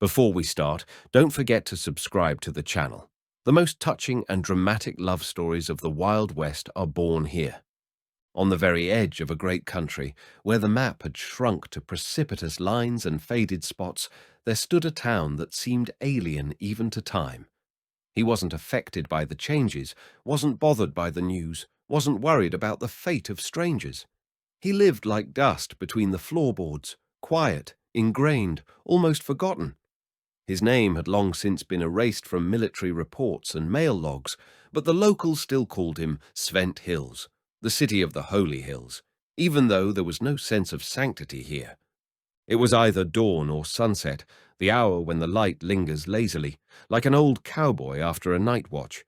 Before we start, don't forget to subscribe to the channel. The most touching and dramatic love stories of the Wild West are born here. On the very edge of a great country, where the map had shrunk to precipitous lines and faded spots, there stood a town that seemed alien even to time. He wasn't affected by the changes, wasn't bothered by the news, wasn't worried about the fate of strangers. He lived like dust between the floorboards, quiet, ingrained, almost forgotten. His name had long since been erased from military reports and mail logs, but the locals still called him Svent Hills, the city of the Holy Hills, even though there was no sense of sanctity here. It was either dawn or sunset, the hour when the light lingers lazily, like an old cowboy after a night watch.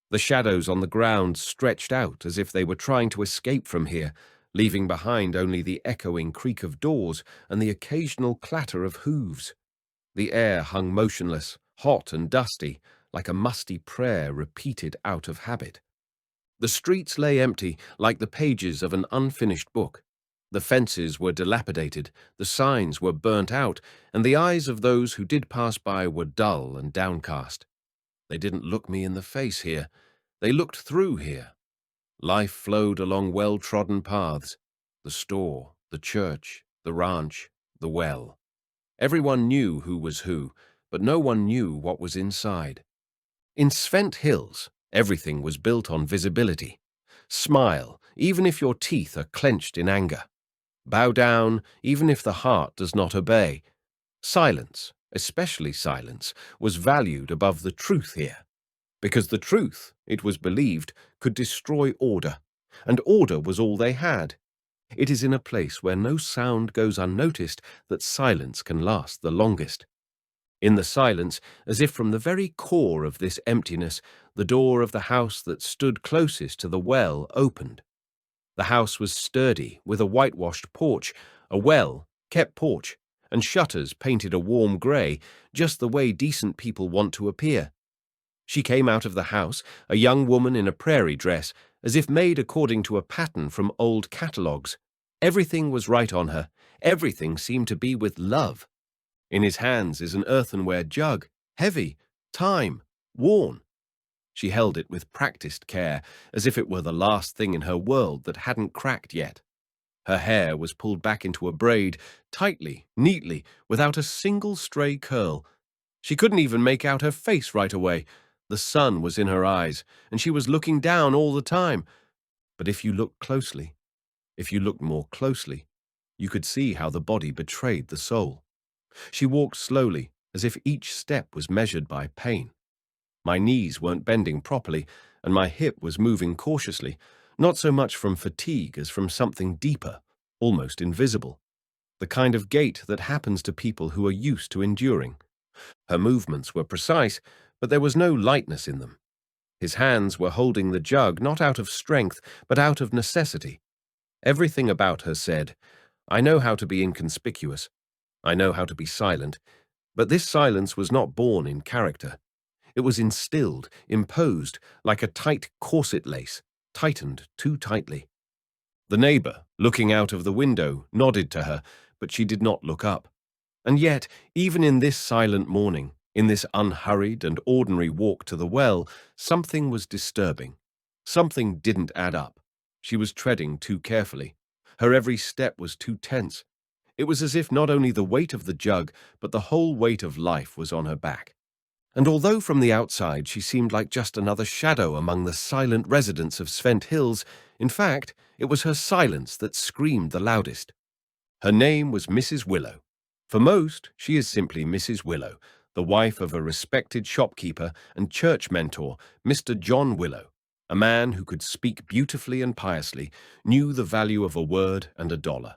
The shadows on the ground stretched out as if they were trying to escape from here, leaving behind only the echoing creak of doors and the occasional clatter of hooves. The air hung motionless, hot and dusty, like a musty prayer repeated out of habit. The streets lay empty, like the pages of an unfinished book. The fences were dilapidated, the signs were burnt out, and the eyes of those who did pass by were dull and downcast. They didn't look me in the face here. They looked through here. Life flowed along well-trodden paths. The store, the church, the ranch, the well. Everyone knew who was who, but no one knew what was inside. In Svent Hills, everything was built on visibility. Smile, even if your teeth are clenched in anger. Bow down, even if the heart does not obey. Silence, especially silence, was valued above the truth here. Because the truth, it was believed, could destroy order, and order was all they had. It is in a place where no sound goes unnoticed that silence can last the longest. In the silence, as if from the very core of this emptiness, the door of the house that stood closest to the well opened. The house was sturdy, with a whitewashed porch, a well-kept porch, and shutters painted a warm grey, just the way decent people want to appear. She came out of the house, a young woman in a prairie dress, as if made according to a pattern from old catalogues. Everything was right on her. Everything seemed to be with love. In his hands is an earthenware jug, heavy, time, worn. She held it with practiced care, as if it were the last thing in her world that hadn't cracked yet. Her hair was pulled back into a braid, tightly, neatly, without a single stray curl. She couldn't even make out her face right away. The sun was in her eyes, and she was looking down all the time. But if you looked closely, if you looked more closely, you could see how the body betrayed the soul. She walked slowly, as if each step was measured by pain. My knees weren't bending properly, and my hip was moving cautiously, not so much from fatigue as from something deeper, almost invisible. The kind of gait that happens to people who are used to enduring. Her movements were precise, but there was no lightness in them. His hands were holding the jug not out of strength, but out of necessity. Everything about her said, I know how to be inconspicuous. I know how to be silent. But this silence was not born in character. It was instilled, imposed, like a tight corset lace, tightened too tightly. The neighbor, looking out of the window, nodded to her, but she did not look up. And yet, even in this silent morning, in this unhurried and ordinary walk to the well, something was disturbing. Something didn't add up. She was treading too carefully. Her every step was too tense. It was as if not only the weight of the jug, but the whole weight of life was on her back. And although from the outside she seemed like just another shadow among the silent residents of Svent Hills, in fact, it was her silence that screamed the loudest. Her name was Mrs. Willow. For most, she is simply Mrs. Willow, the wife of a respected shopkeeper and church mentor, Mr. John Willow, a man who could speak beautifully and piously, knew the value of a word and a dollar.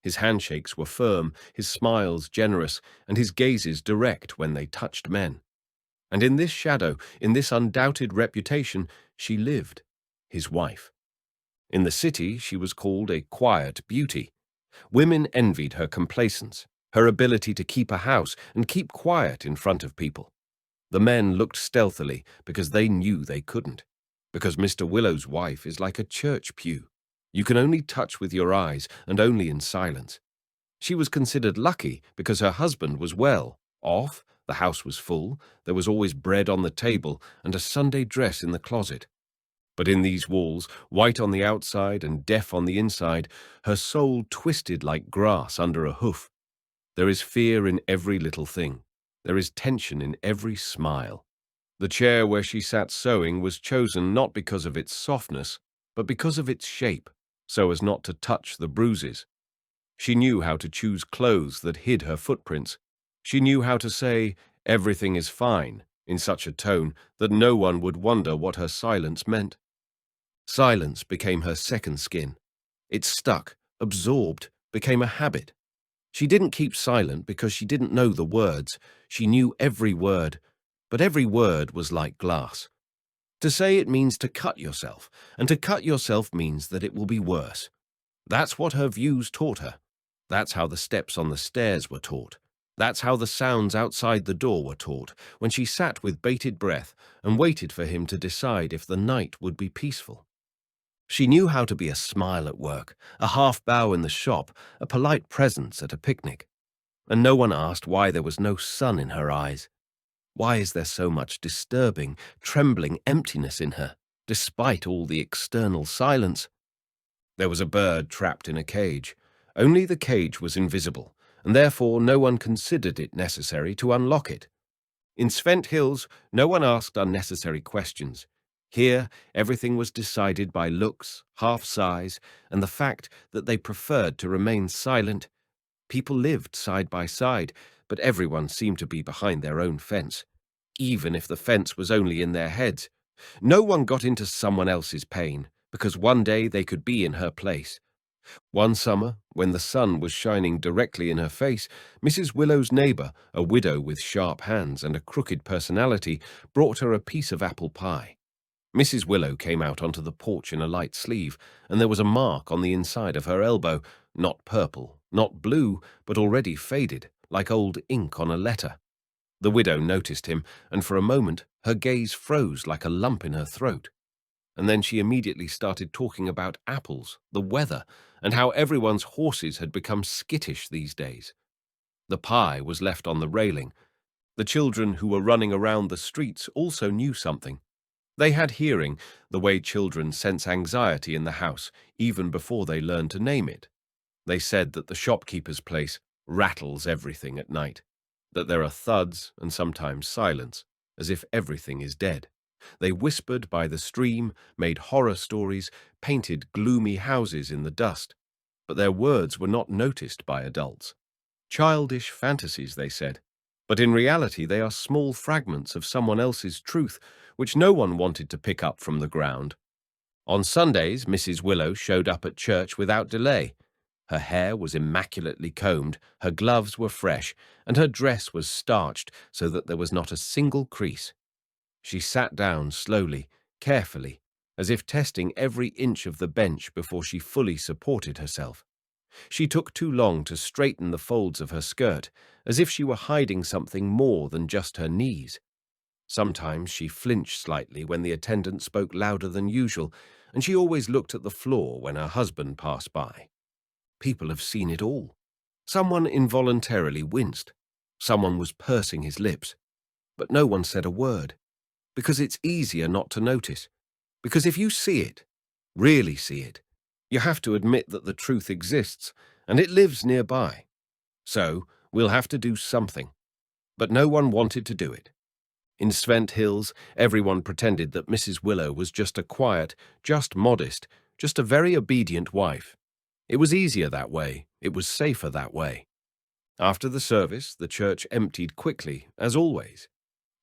His handshakes were firm, his smiles generous, and his gazes direct when they touched men. And in this shadow, in this undoubted reputation, she lived, his wife. In the city, she was called a quiet beauty. Women envied her complacence, her ability to keep a house and keep quiet in front of people. The men looked stealthily because they knew they couldn't, because Mr. Willow's wife is like a church pew. You can only touch with your eyes and only in silence. She was considered lucky because her husband was well, Off, the house was full, there was always bread on the table and a Sunday dress in the closet. But in these walls, white on the outside and deaf on the inside, her soul twisted like grass under a hoof. There is fear in every little thing. There is tension in every smile. The chair where she sat sewing was chosen not because of its softness, but because of its shape, so as not to touch the bruises. She knew how to choose clothes that hid her footprints. She knew how to say, "Everything is fine," in such a tone that no one would wonder what her silence meant. Silence became her second skin. It stuck, absorbed, became a habit. She didn't keep silent because she didn't know the words. She knew every word, but every word was like glass. To say it means to cut yourself, and to cut yourself means that it will be worse. That's what her views taught her. That's how the steps on the stairs were taught. That's how the sounds outside the door were taught, when she sat with bated breath and waited for him to decide if the night would be peaceful. She knew how to be a smile at work, a half bow in the shop, a polite presence at a picnic. And no one asked why there was no sun in her eyes. Why is there so much disturbing, trembling emptiness in her, despite all the external silence? There was a bird trapped in a cage. Only the cage was invisible, and therefore no one considered it necessary to unlock it. In Svent Hills, no one asked unnecessary questions. Here, everything was decided by looks, half sighs, and the fact that they preferred to remain silent. People lived side by side, but everyone seemed to be behind their own fence, even if the fence was only in their heads. No one got into someone else's pain, because one day they could be in her place. One summer, when the sun was shining directly in her face, Mrs. Willow's neighbor, a widow with sharp hands and a crooked personality, brought her a piece of apple pie. Mrs. Willow came out onto the porch in a light sleeve, and there was a mark on the inside of her elbow, not purple, not blue, but already faded, like old ink on a letter. The widow noticed him, and for a moment her gaze froze like a lump in her throat. And then she immediately started talking about apples, the weather, and how everyone's horses had become skittish these days. The pie was left on the railing. The children who were running around the streets also knew something. They had hearing, the way children sense anxiety in the house, even before they learn to name it. They said that the shopkeeper's place rattles everything at night, that there are thuds and sometimes silence, as if everything is dead. They whispered by the stream, made horror stories, painted gloomy houses in the dust, but their words were not noticed by adults. Childish fantasies, they said, but in reality they are small fragments of someone else's truth, which no one wanted to pick up from the ground. On Sundays, Mrs. Willow showed up at church without delay. Her hair was immaculately combed, her gloves were fresh, and her dress was starched so that there was not a single crease. She sat down slowly, carefully, as if testing every inch of the bench before she fully supported herself. She took too long to straighten the folds of her skirt, as if she were hiding something more than just her knees. Sometimes she flinched slightly when the attendant spoke louder than usual, and she always looked at the floor when her husband passed by. People have seen it all. Someone involuntarily winced. Someone was pursing his lips. But no one said a word. Because it's easier not to notice. Because if you see it, really see it, you have to admit that the truth exists, and it lives nearby. So, we'll have to do something. But no one wanted to do it. In Svent Hills, everyone pretended that Mrs. Willow was just a quiet, just modest, just a very obedient wife. It was easier that way. It was safer that way. After the service, the church emptied quickly, as always.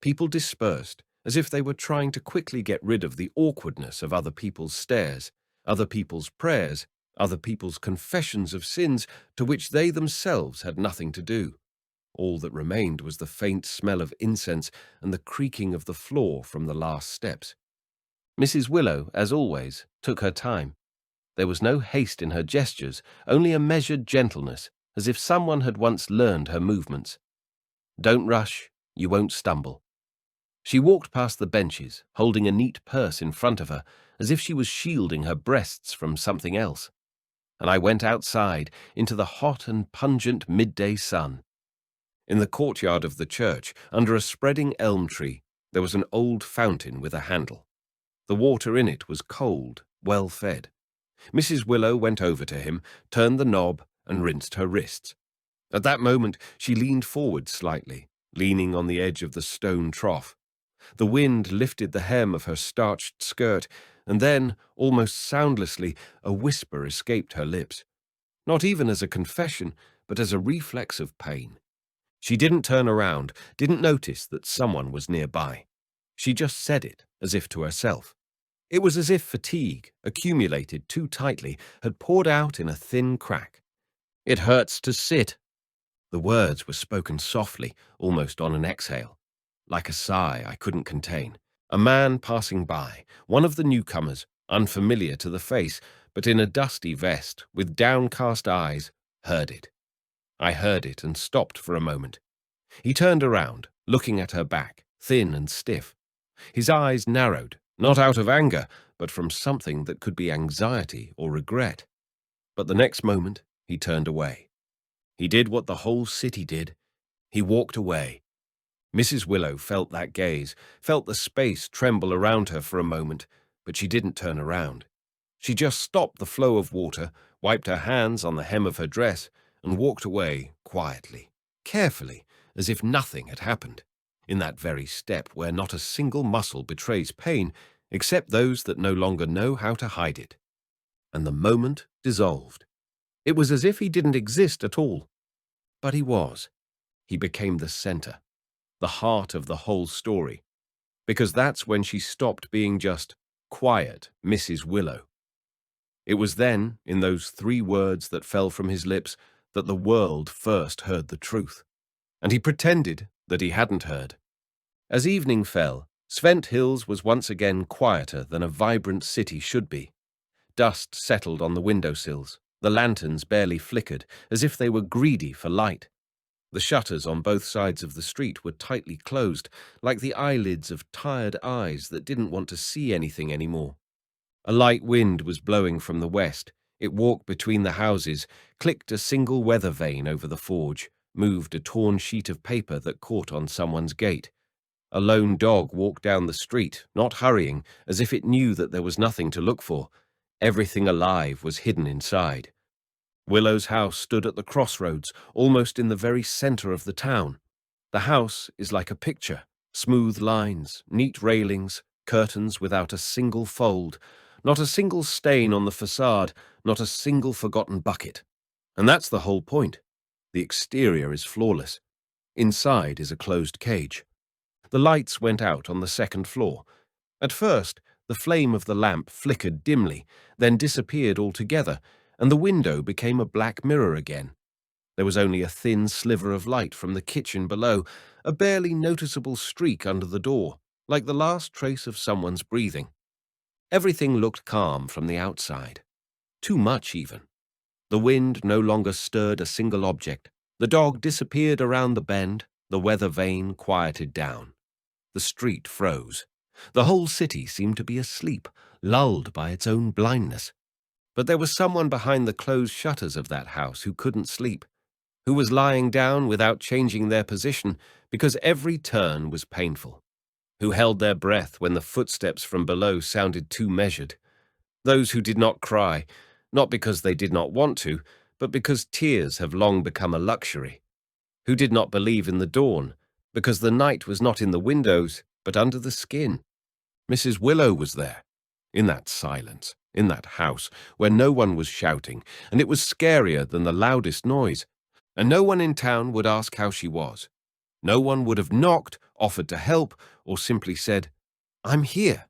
People dispersed, as if they were trying to quickly get rid of the awkwardness of other people's stares, other people's prayers, other people's confessions of sins to which they themselves had nothing to do. All that remained was the faint smell of incense and the creaking of the floor from the last steps. Mrs. Willow, as always, took her time. There was no haste in her gestures, only a measured gentleness, as if someone had once learned her movements. Don't rush, you won't stumble. She walked past the benches, holding a neat purse in front of her, as if she was shielding her breasts from something else. And I went outside, into the hot and pungent midday sun. In the courtyard of the church, under a spreading elm tree, there was an old fountain with a handle. The water in it was cold, well fed. Mrs. Willow went over to him, turned the knob, and rinsed her wrists. At that moment, she leaned forward slightly, leaning on the edge of the stone trough. The wind lifted the hem of her starched skirt, and then, almost soundlessly, a whisper escaped her lips. Not even as a confession, but as a reflex of pain. She didn't turn around, didn't notice that someone was nearby. She just said it, as if to herself. It was as if fatigue, accumulated too tightly, had poured out in a thin crack. "It hurts to sit." The words were spoken softly, almost on an exhale. Like a sigh I couldn't contain. A man passing by, one of the newcomers, unfamiliar to the face, but in a dusty vest, with downcast eyes, heard it. I heard it and stopped for a moment. He turned around, looking at her back, thin and stiff. His eyes narrowed, not out of anger, but from something that could be anxiety or regret. But the next moment, he turned away. He did what the whole city did. He walked away. Mrs. Willow felt that gaze, felt the space tremble around her for a moment, but she didn't turn around. She just stopped the flow of water, wiped her hands on the hem of her dress, and walked away quietly, carefully, as if nothing had happened, in that very step where not a single muscle betrays pain except those that no longer know how to hide it. And the moment dissolved. It was as if he didn't exist at all. But he was. He became the center, the heart of the whole story, because that's when she stopped being just quiet Mrs. Willow. It was then, in those 3 words that fell from his lips, that the world first heard the truth. And he pretended that he hadn't heard. As evening fell, Svent Hills was once again quieter than a vibrant city should be. Dust settled on the windowsills. The lanterns barely flickered, as if they were greedy for light. The shutters on both sides of the street were tightly closed, like the eyelids of tired eyes that didn't want to see anything anymore. A light wind was blowing from the west. It walked between the houses, clicked a single weather vane over the forge, moved a torn sheet of paper that caught on someone's gate. A lone dog walked down the street, not hurrying, as if it knew that there was nothing to look for. Everything alive was hidden inside. Willow's house stood at the crossroads, almost in the very center of the town. The house is like a picture, smooth lines, neat railings, curtains without a single fold, not a single stain on the facade, not a single forgotten bucket. And that's the whole point. The exterior is flawless. Inside is a closed cage. The lights went out on the 2nd floor. At first, the flame of the lamp flickered dimly, then disappeared altogether, and the window became a black mirror again. There was only a thin sliver of light from the kitchen below, a barely noticeable streak under the door, like the last trace of someone's breathing. Everything looked calm from the outside. Too much, even. The wind no longer stirred a single object. The dog disappeared around the bend. The weather vane quieted down. The street froze. The whole city seemed to be asleep, lulled by its own blindness. But there was someone behind the closed shutters of that house who couldn't sleep, who was lying down without changing their position because every turn was painful, who held their breath when the footsteps from below sounded too measured. Those who did not cry, not because they did not want to, but because tears have long become a luxury. Who did not believe in the dawn, because the night was not in the windows, but under the skin. Mrs. Willow was there, in that silence, in that house, where no one was shouting, and it was scarier than the loudest noise. And no one in town would ask how she was. No one would have knocked, offered to help, or simply said, "I'm here,"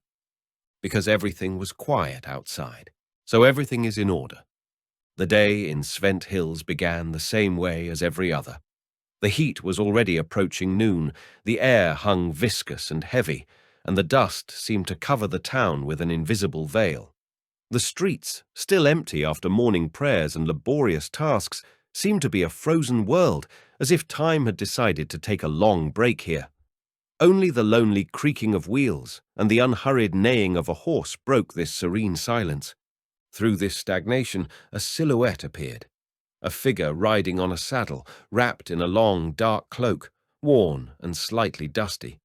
because everything was quiet outside. So everything is in order. The day in Svent Hills began the same way as every other. The heat was already approaching noon, the air hung viscous and heavy, and the dust seemed to cover the town with an invisible veil. The streets, still empty after morning prayers and laborious tasks, seemed to be a frozen world, as if time had decided to take a long break here. Only the lonely creaking of wheels and the unhurried neighing of a horse broke this serene silence. Through this stagnation, a silhouette appeared. a figure riding on a saddle, wrapped in a long, dark cloak, worn and slightly dusty.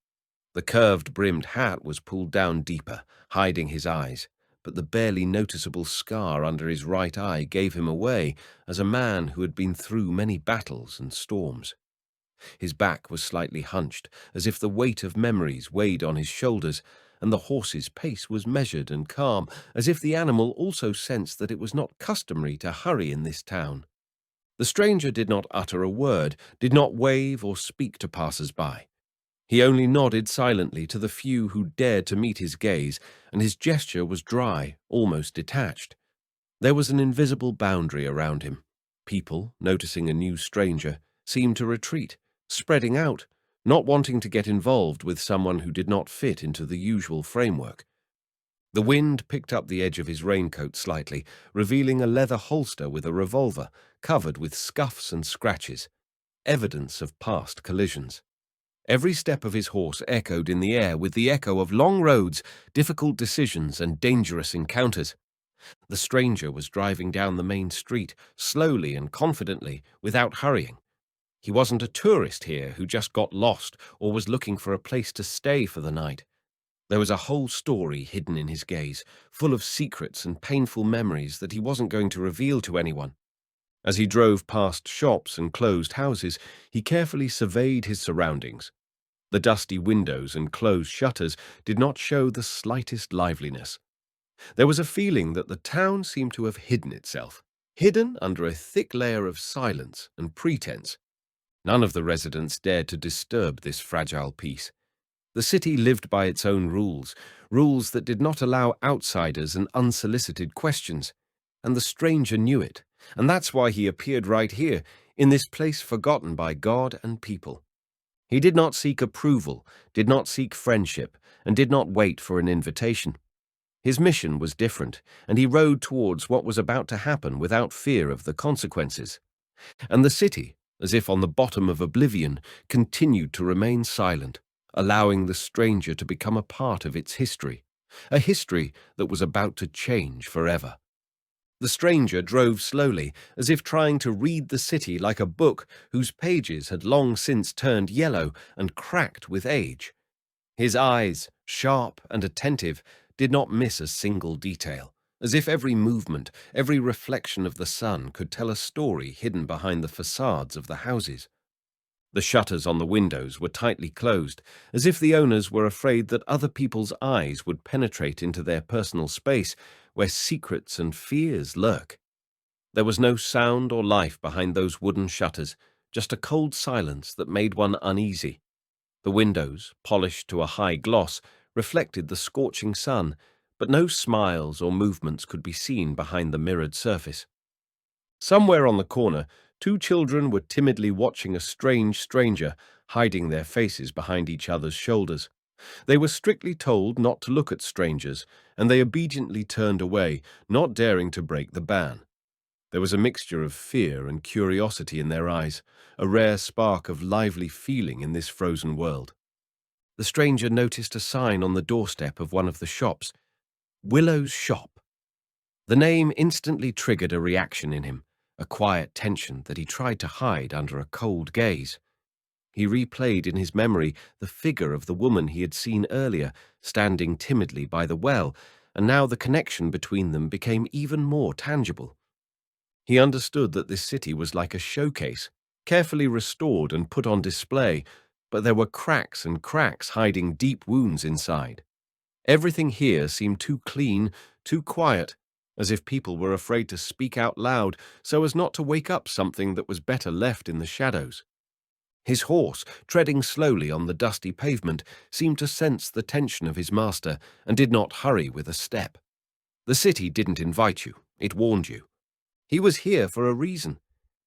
The curved-brimmed hat was pulled down deeper, hiding his eyes, but the barely noticeable scar under his right eye gave him away as a man who had been through many battles and storms. His back was slightly hunched, as if the weight of memories weighed on his shoulders, and the horse's pace was measured and calm, as if the animal also sensed that it was not customary to hurry in this town. The stranger did not utter a word, did not wave or speak to passers-by. He only nodded silently to the few who dared to meet his gaze, and his gesture was dry, almost detached. There was an invisible boundary around him. People, noticing a new stranger, seemed to retreat, spreading out, not wanting to get involved with someone who did not fit into the usual framework. The wind picked up the edge of his raincoat slightly, revealing a leather holster with a revolver, covered with scuffs and scratches, evidence of past collisions. Every step of his horse echoed in the air with the echo of long roads, difficult decisions, and dangerous encounters. The stranger was driving down the main street, slowly and confidently, without hurrying. He wasn't a tourist here who just got lost or was looking for a place to stay for the night. There was a whole story hidden in his gaze, full of secrets and painful memories that he wasn't going to reveal to anyone. As he drove past shops and closed houses, he carefully surveyed his surroundings. The dusty windows and closed shutters did not show the slightest liveliness. There was a feeling that the town seemed to have hidden itself, hidden under a thick layer of silence and pretense. None of the residents dared to disturb this fragile peace. The city lived by its own rules, rules that did not allow outsiders and unsolicited questions, and the stranger knew it, and that's why he appeared right here, in this place forgotten by God and people. He did not seek approval, did not seek friendship, and did not wait for an invitation. His mission was different, and he rode towards what was about to happen without fear of the consequences. And the city, as if on the bottom of oblivion, continued to remain silent, allowing the stranger to become a part of its history, a history that was about to change forever. The stranger drove slowly, as if trying to read the city like a book whose pages had long since turned yellow and cracked with age. His eyes, sharp and attentive, did not miss a single detail, as if every movement, every reflection of the sun could tell a story hidden behind the facades of the houses. The shutters on the windows were tightly closed, as if the owners were afraid that other people's eyes would penetrate into their personal space, where secrets and fears lurk. There was no sound or life behind those wooden shutters, just a cold silence that made one uneasy. The windows, polished to a high gloss, reflected the scorching sun, but no smiles or movements could be seen behind the mirrored surface. Somewhere on the corner, two children were timidly watching a strange stranger, hiding their faces behind each other's shoulders. They were strictly told not to look at strangers, and they obediently turned away, not daring to break the ban. There was a mixture of fear and curiosity in their eyes, a rare spark of lively feeling in this frozen world. The stranger noticed a sign on the doorstep of one of the shops, Willow's Shop. The name instantly triggered a reaction in him, a quiet tension that he tried to hide under a cold gaze. He replayed in his memory the figure of the woman he had seen earlier, standing timidly by the well, and now the connection between them became even more tangible. He understood that this city was like a showcase, carefully restored and put on display, but there were cracks and cracks hiding deep wounds inside. Everything here seemed too clean, too quiet, as if people were afraid to speak out loud so as not to wake up something that was better left in the shadows. His horse, treading slowly on the dusty pavement, seemed to sense the tension of his master and did not hurry with a step. The city didn't invite you, it warned you. He was here for a reason.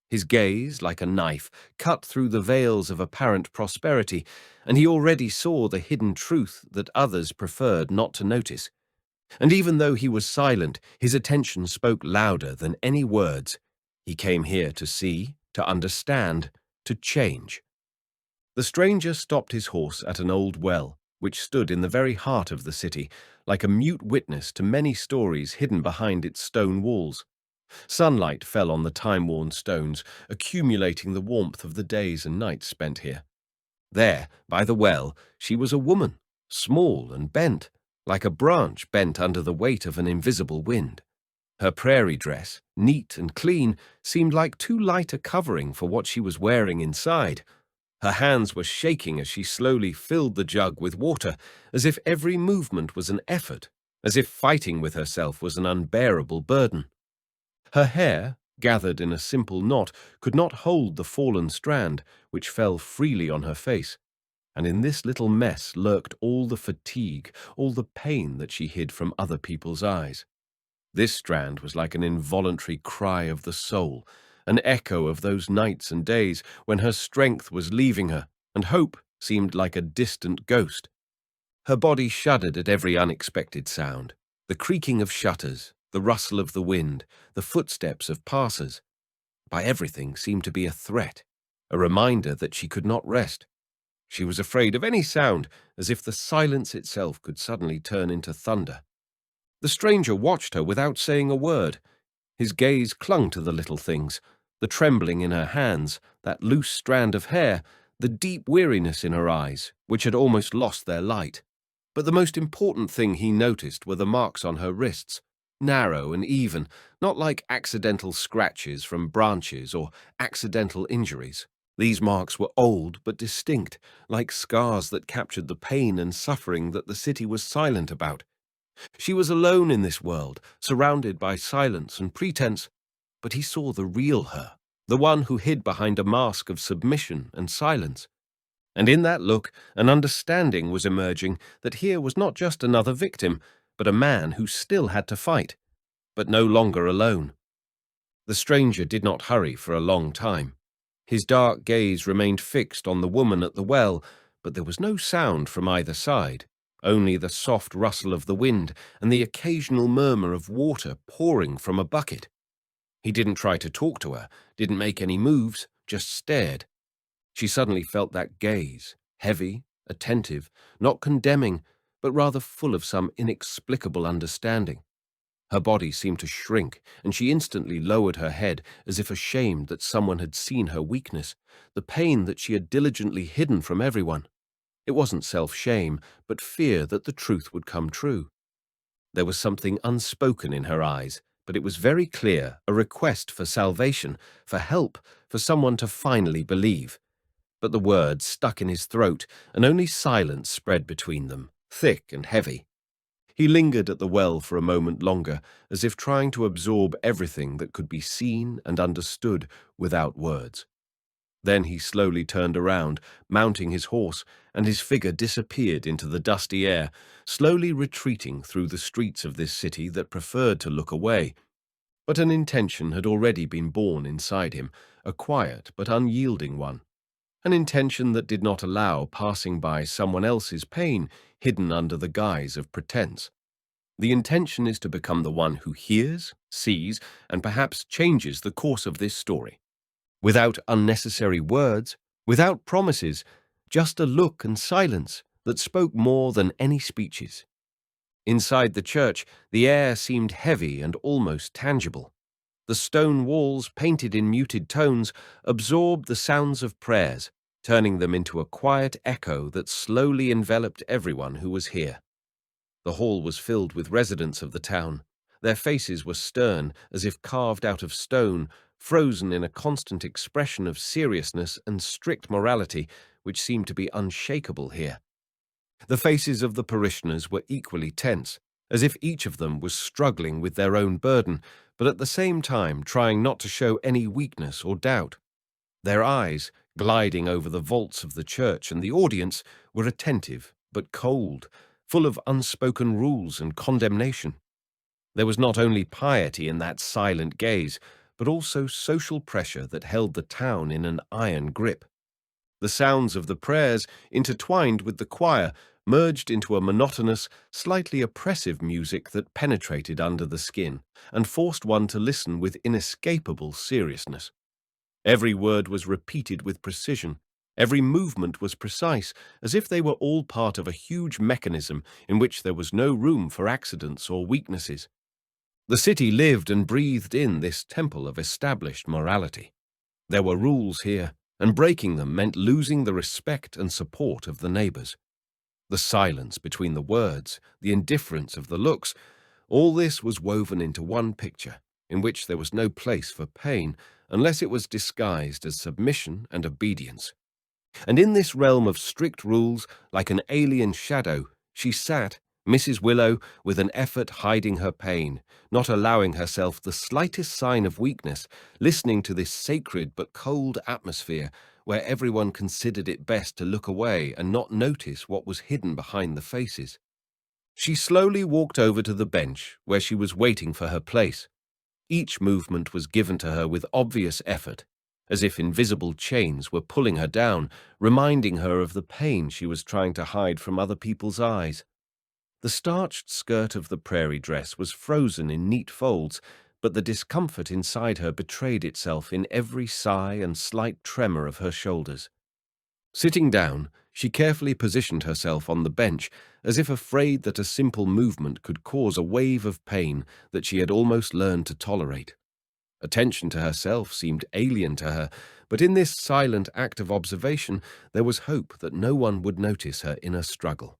His gaze, like a knife, cut through the veils of apparent prosperity, and he already saw the hidden truth that others preferred not to notice. And even though he was silent, his attention spoke louder than any words. He came here to see, to understand, to change. The stranger stopped his horse at an old well, which stood in the very heart of the city, like a mute witness to many stories hidden behind its stone walls. Sunlight fell on the time-worn stones, accumulating the warmth of the days and nights spent here. There, by the well, she was a woman, small and bent, like a branch bent under the weight of an invisible wind. Her prairie dress, neat and clean, seemed like too light a covering for what she was wearing inside. Her hands were shaking as she slowly filled the jug with water, as if every movement was an effort, as if fighting with herself was an unbearable burden. Her hair, gathered in a simple knot, could not hold the fallen strand, which fell freely on her face, and in this little mess lurked all the fatigue, all the pain that she hid from other people's eyes. This strand was like an involuntary cry of the soul, an echo of those nights and days when her strength was leaving her, and hope seemed like a distant ghost. Her body shuddered at every unexpected sound, the creaking of shutters, the rustle of the wind, the footsteps of passers. By everything seemed to be a threat, a reminder that she could not rest. She was afraid of any sound, as if the silence itself could suddenly turn into thunder. The stranger watched her without saying a word. His gaze clung to the little things, the trembling in her hands, that loose strand of hair, the deep weariness in her eyes, which had almost lost their light. But the most important thing he noticed were the marks on her wrists, narrow and even, not like accidental scratches from branches or accidental injuries. These marks were old but distinct, like scars that captured the pain and suffering that the city was silent about. She was alone in this world, surrounded by silence and pretense, but he saw the real her, the one who hid behind a mask of submission and silence. And in that look, an understanding was emerging that here was not just another victim, but a man who still had to fight, but no longer alone. The stranger did not hurry for a long time. His dark gaze remained fixed on the woman at the well, but there was no sound from either side, only the soft rustle of the wind and the occasional murmur of water pouring from a bucket. He didn't try to talk to her, didn't make any moves, just stared. She suddenly felt that gaze, heavy, attentive, not condemning, but rather full of some inexplicable understanding. Her body seemed to shrink, and she instantly lowered her head as if ashamed that someone had seen her weakness, the pain that she had diligently hidden from everyone. It wasn't self-shame, but fear that the truth would come true. There was something unspoken in her eyes, but it was very clear, a request for salvation, for help, for someone to finally believe. But the words stuck in his throat, and only silence spread between them, thick and heavy. He lingered at the well for a moment longer, as if trying to absorb everything that could be seen and understood without words. Then he slowly turned around, mounting his horse, and his figure disappeared into the dusty air, slowly retreating through the streets of this city that preferred to look away. But an intention had already been born inside him, a quiet but unyielding one. An intention that did not allow passing by someone else's pain hidden under the guise of pretense. The intention is to become the one who hears, sees, and perhaps changes the course of this story. Without unnecessary words, without promises, just a look and silence that spoke more than any speeches. Inside the church, the air seemed heavy and almost tangible. The stone walls, painted in muted tones, absorbed the sounds of prayers, turning them into a quiet echo that slowly enveloped everyone who was here. The hall was filled with residents of the town. Their faces were stern, as if carved out of stone, frozen in a constant expression of seriousness and strict morality, which seemed to be unshakable here. The faces of the parishioners were equally tense, as if each of them was struggling with their own burden, but at the same time trying not to show any weakness or doubt. Their eyes, gliding over the vaults of the church and the audience, were attentive but cold, full of unspoken rules and condemnation. There was not only piety in that silent gaze, but also social pressure that held the town in an iron grip. The sounds of the prayers, intertwined with the choir, merged into a monotonous, slightly oppressive music that penetrated under the skin and forced one to listen with inescapable seriousness. Every word was repeated with precision. Every movement was precise, as if they were all part of a huge mechanism in which there was no room for accidents or weaknesses. The city lived and breathed in this temple of established morality. There were rules here, and breaking them meant losing the respect and support of the neighbors. The silence between the words, the indifference of the looks, all this was woven into one picture, in which there was no place for pain unless it was disguised as submission and obedience. And in this realm of strict rules, like an alien shadow, she sat, Mrs. Willow, with an effort hiding her pain, not allowing herself the slightest sign of weakness, listening to this sacred but cold atmosphere where everyone considered it best to look away and not notice what was hidden behind the faces. She slowly walked over to the bench where she was waiting for her place. Each movement was given to her with obvious effort, as if invisible chains were pulling her down, reminding her of the pain she was trying to hide from other people's eyes. The starched skirt of the prairie dress was frozen in neat folds, but the discomfort inside her betrayed itself in every sigh and slight tremor of her shoulders. Sitting down, she carefully positioned herself on the bench, as if afraid that a simple movement could cause a wave of pain that she had almost learned to tolerate. Attention to herself seemed alien to her, but in this silent act of observation there was hope that no one would notice her inner struggle.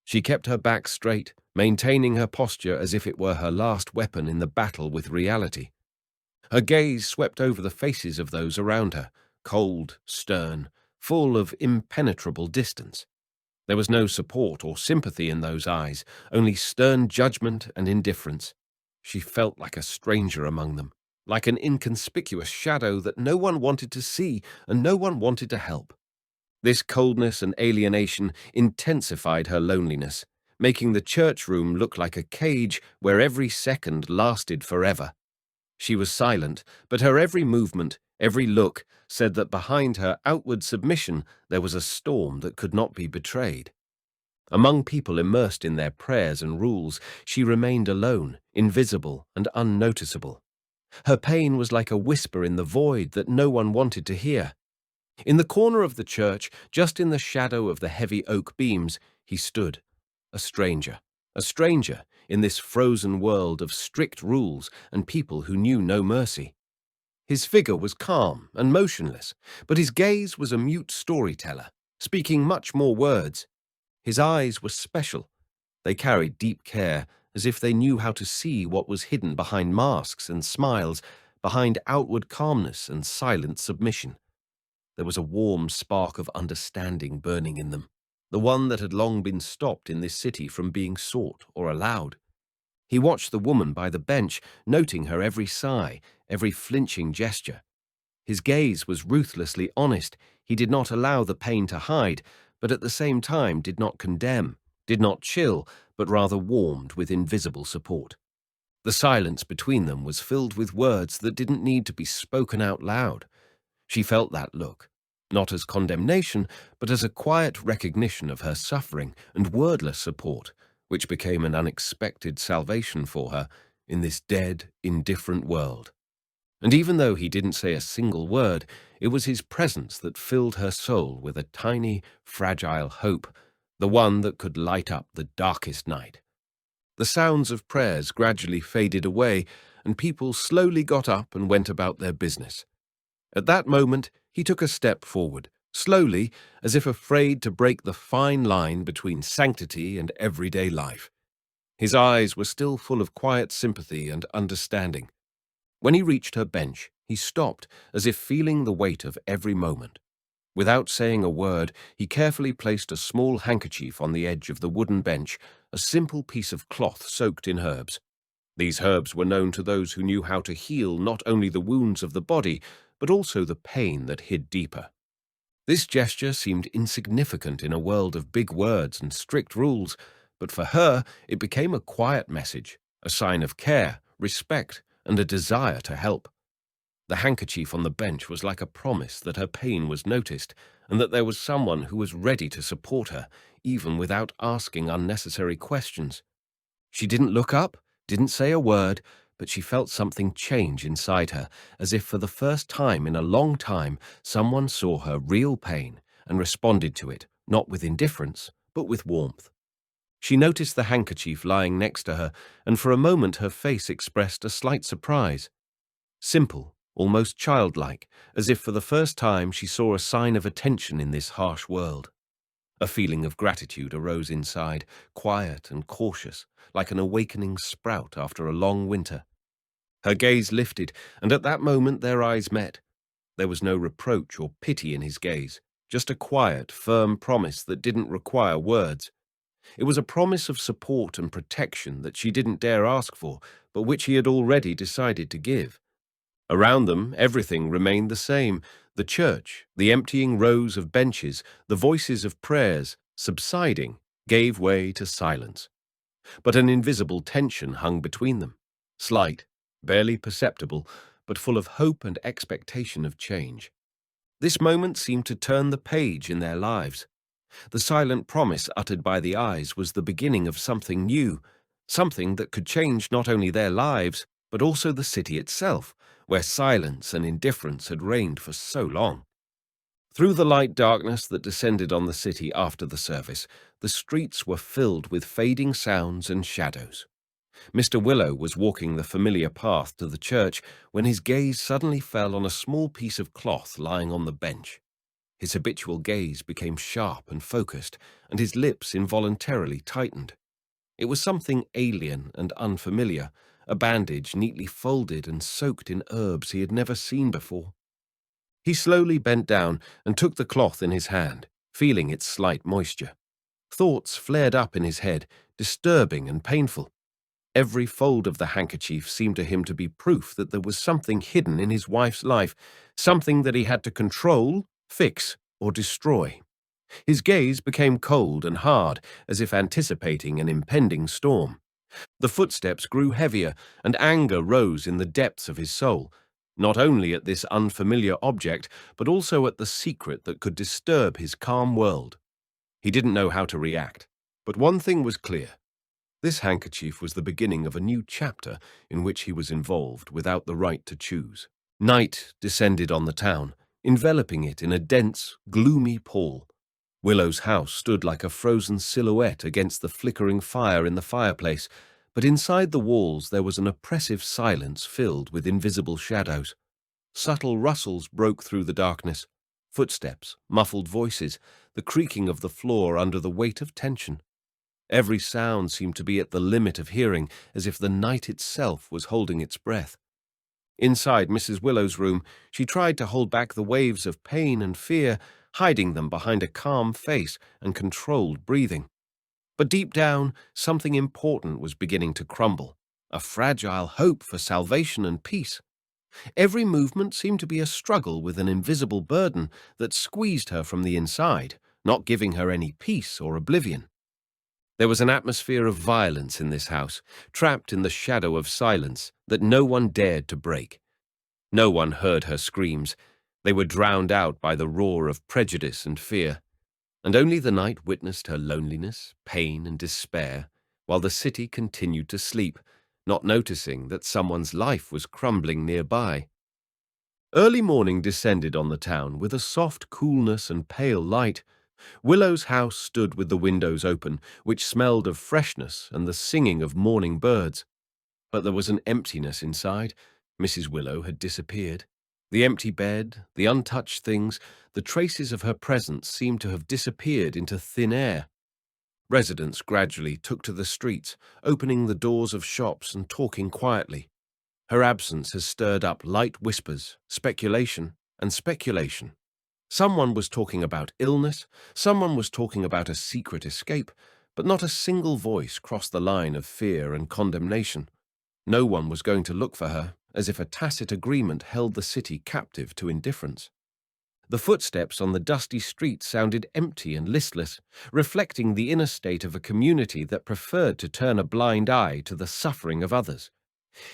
She kept her back straight, maintaining her posture as if it were her last weapon in the battle with reality. Her gaze swept over the faces of those around her, cold, stern, full of impenetrable distance. There was no support or sympathy in those eyes, only stern judgment and indifference. She felt like a stranger among them, like an inconspicuous shadow that no one wanted to see and no one wanted to help. This coldness and alienation intensified her loneliness, making the church room look like a cage where every second lasted forever. She was silent, but her every movement, every look, said that behind her outward submission there was a storm that could not be betrayed. Among people immersed in their prayers and rules, she remained alone, invisible and unnoticeable. Her pain was like a whisper in the void that no one wanted to hear. In the corner of the church, just in the shadow of the heavy oak beams, he stood, a stranger in this frozen world of strict rules and people who knew no mercy. His figure was calm and motionless, but his gaze was a mute storyteller, speaking much more words. His eyes were special. They carried deep care, as if they knew how to see what was hidden behind masks and smiles, behind outward calmness and silent submission. There was a warm spark of understanding burning in them, the one that had long been stopped in this city from being sought or allowed. He watched the woman by the bench, noting her every sigh, every flinching gesture. His gaze was ruthlessly honest. He did not allow the pain to hide, but at the same time did not condemn, did not chill, but rather warmed with invisible support. The silence between them was filled with words that didn't need to be spoken out loud. She felt that look, not as condemnation, but as a quiet recognition of her suffering and wordless support, which became an unexpected salvation for her in this dead, indifferent world. And even though he didn't say a single word, it was his presence that filled her soul with a tiny, fragile hope, the one that could light up the darkest night. The sounds of prayers gradually faded away, and people slowly got up and went about their business. At that moment, he took a step forward, slowly, as if afraid to break the fine line between sanctity and everyday life. His eyes were still full of quiet sympathy and understanding. When he reached her bench, he stopped, as if feeling the weight of every moment. Without saying a word, he carefully placed a small handkerchief on the edge of the wooden bench, a simple piece of cloth soaked in herbs. These herbs were known to those who knew how to heal not only the wounds of the body, but also the pain that hid deeper. This gesture seemed insignificant in a world of big words and strict rules, but for her it became a quiet message, a sign of care, respect, and a desire to help. The handkerchief on the bench was like a promise that her pain was noticed, and that there was someone who was ready to support her, even without asking unnecessary questions. She didn't look up, didn't say a word, but she felt something change inside her, as if for the first time in a long time someone saw her real pain and responded to it, not with indifference, but with warmth. She noticed the handkerchief lying next to her, and for a moment her face expressed a slight surprise. Simple, almost childlike, as if for the first time she saw a sign of attention in this harsh world. A feeling of gratitude arose inside, quiet and cautious, like an awakening sprout after a long winter. Her gaze lifted, and at that moment their eyes met. There was no reproach or pity in his gaze, just a quiet, firm promise that didn't require words. It was a promise of support and protection that she didn't dare ask for, but which he had already decided to give. Around them, everything remained the same. The church, the emptying rows of benches, the voices of prayers, subsiding, gave way to silence. But an invisible tension hung between them, slight, barely perceptible, but full of hope and expectation of change. This moment seemed to turn the page in their lives. The silent promise uttered by the eyes was the beginning of something new, something that could change not only their lives, but also the city itself, where silence and indifference had reigned for so long. Through the light darkness that descended on the city after the service, the streets were filled with fading sounds and shadows. Mr. Willow was walking the familiar path to the church when his gaze suddenly fell on a small piece of cloth lying on the bench. His habitual gaze became sharp and focused, and his lips involuntarily tightened. It was something alien and unfamiliar, a bandage neatly folded and soaked in herbs he had never seen before. He slowly bent down and took the cloth in his hand, feeling its slight moisture. Thoughts flared up in his head, disturbing and painful. Every fold of the handkerchief seemed to him to be proof that there was something hidden in his wife's life, something that he had to control, fix, or destroy. His gaze became cold and hard, as if anticipating an impending storm. The footsteps grew heavier, and anger rose in the depths of his soul, not only at this unfamiliar object, but also at the secret that could disturb his calm world. He didn't know how to react, but one thing was clear. This handkerchief was the beginning of a new chapter in which he was involved without the right to choose. Night descended on the town, enveloping it in a dense, gloomy pall. Willow's house stood like a frozen silhouette against the flickering fire in the fireplace, but inside the walls there was an oppressive silence filled with invisible shadows. Subtle rustles broke through the darkness, footsteps, muffled voices, the creaking of the floor under the weight of tension. Every sound seemed to be at the limit of hearing, as if the night itself was holding its breath. Inside Mrs. Willow's room, she tried to hold back the waves of pain and fear, hiding them behind a calm face and controlled breathing. But deep down, something important was beginning to crumble, a fragile hope for salvation and peace. Every movement seemed to be a struggle with an invisible burden that squeezed her from the inside, not giving her any peace or oblivion. There was an atmosphere of violence in this house, trapped in the shadow of silence that no one dared to break. No one heard her screams. They were drowned out by the roar of prejudice and fear. And only the night witnessed her loneliness, pain, and despair, while the city continued to sleep, not noticing that someone's life was crumbling nearby. Early morning descended on the town with a soft coolness and pale light. Willow's house stood with the windows open, which smelled of freshness and the singing of morning birds. But there was an emptiness inside. Mrs. Willow had disappeared. The empty bed, the untouched things, the traces of her presence seemed to have disappeared into thin air. Residents gradually took to the streets, opening the doors of shops and talking quietly. Her absence has stirred up light whispers, speculation, and speculation. Someone was talking about illness, someone was talking about a secret escape, but not a single voice crossed the line of fear and condemnation. No one was going to look for her, as if a tacit agreement held the city captive to indifference. The footsteps on the dusty street sounded empty and listless, reflecting the inner state of a community that preferred to turn a blind eye to the suffering of others.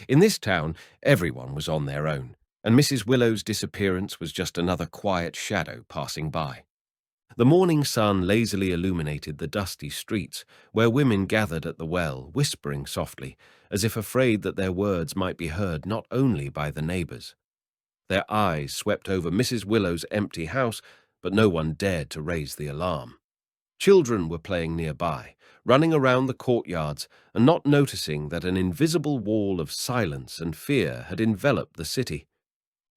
In this town, everyone was on their own, and Mrs. Willow's disappearance was just another quiet shadow passing by. The morning sun lazily illuminated the dusty streets, where women gathered at the well, whispering softly, as if afraid that their words might be heard not only by the neighbors. Their eyes swept over Mrs. Willow's empty house, but no one dared to raise the alarm. Children were playing nearby, running around the courtyards and not noticing that an invisible wall of silence and fear had enveloped the city.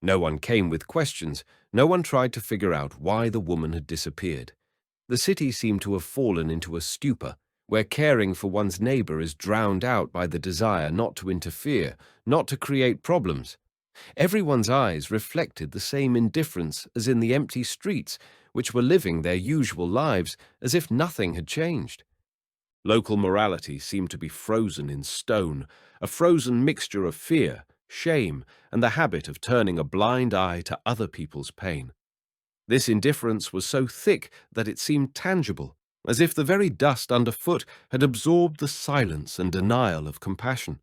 No one came with questions. No one tried to figure out why the woman had disappeared. The city seemed to have fallen into a stupor, where caring for one's neighbor is drowned out by the desire not to interfere, not to create problems. Everyone's eyes reflected the same indifference as in the empty streets, which were living their usual lives as if nothing had changed. Local morality seemed to be frozen in stone, a frozen mixture of fear, shame, and the habit of turning a blind eye to other people's pain. This indifference was so thick that it seemed tangible, as if the very dust underfoot had absorbed the silence and denial of compassion.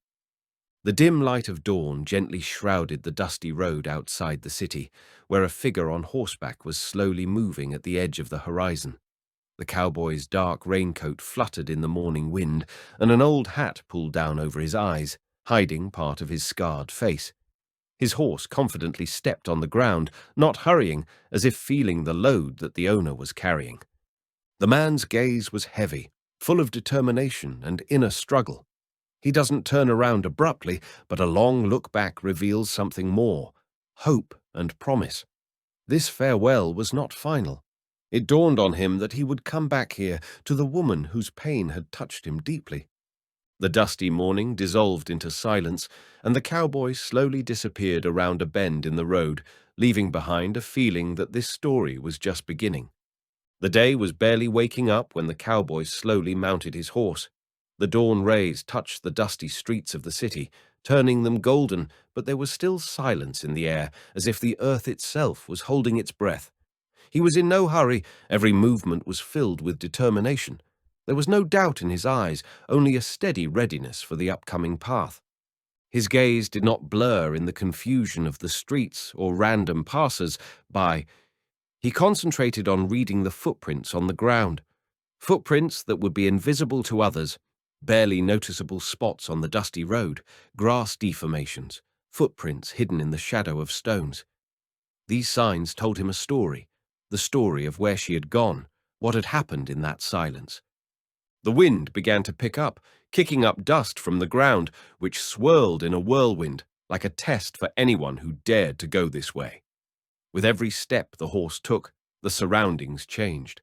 The dim light of dawn gently shrouded the dusty road outside the city, where a figure on horseback was slowly moving at the edge of the horizon. The cowboy's dark raincoat fluttered in the morning wind, and an old hat pulled down over his eyes, hiding part of his scarred face. His horse confidently stepped on the ground, not hurrying, as if feeling the load that the owner was carrying. The man's gaze was heavy, full of determination and inner struggle. He doesn't turn around abruptly, but a long look back reveals something more: hope and promise. This farewell was not final. It dawned on him that he would come back here to the woman whose pain had touched him deeply. The dusty morning dissolved into silence, and the cowboy slowly disappeared around a bend in the road, leaving behind a feeling that this story was just beginning. The day was barely waking up when the cowboy slowly mounted his horse. The dawn rays touched the dusty streets of the city, turning them golden, but there was still silence in the air, as if the earth itself was holding its breath. He was in no hurry. Every movement was filled with determination. There was no doubt in his eyes, only a steady readiness for the upcoming path. His gaze did not blur in the confusion of the streets or random passers-by. He concentrated on reading the footprints on the ground, footprints that would be invisible to others, barely noticeable spots on the dusty road, grass deformations, footprints hidden in the shadow of stones. These signs told him a story, the story of where she had gone, what had happened in that silence. The wind began to pick up, kicking up dust from the ground, which swirled in a whirlwind, like a test for anyone who dared to go this way. With every step the horse took, the surroundings changed.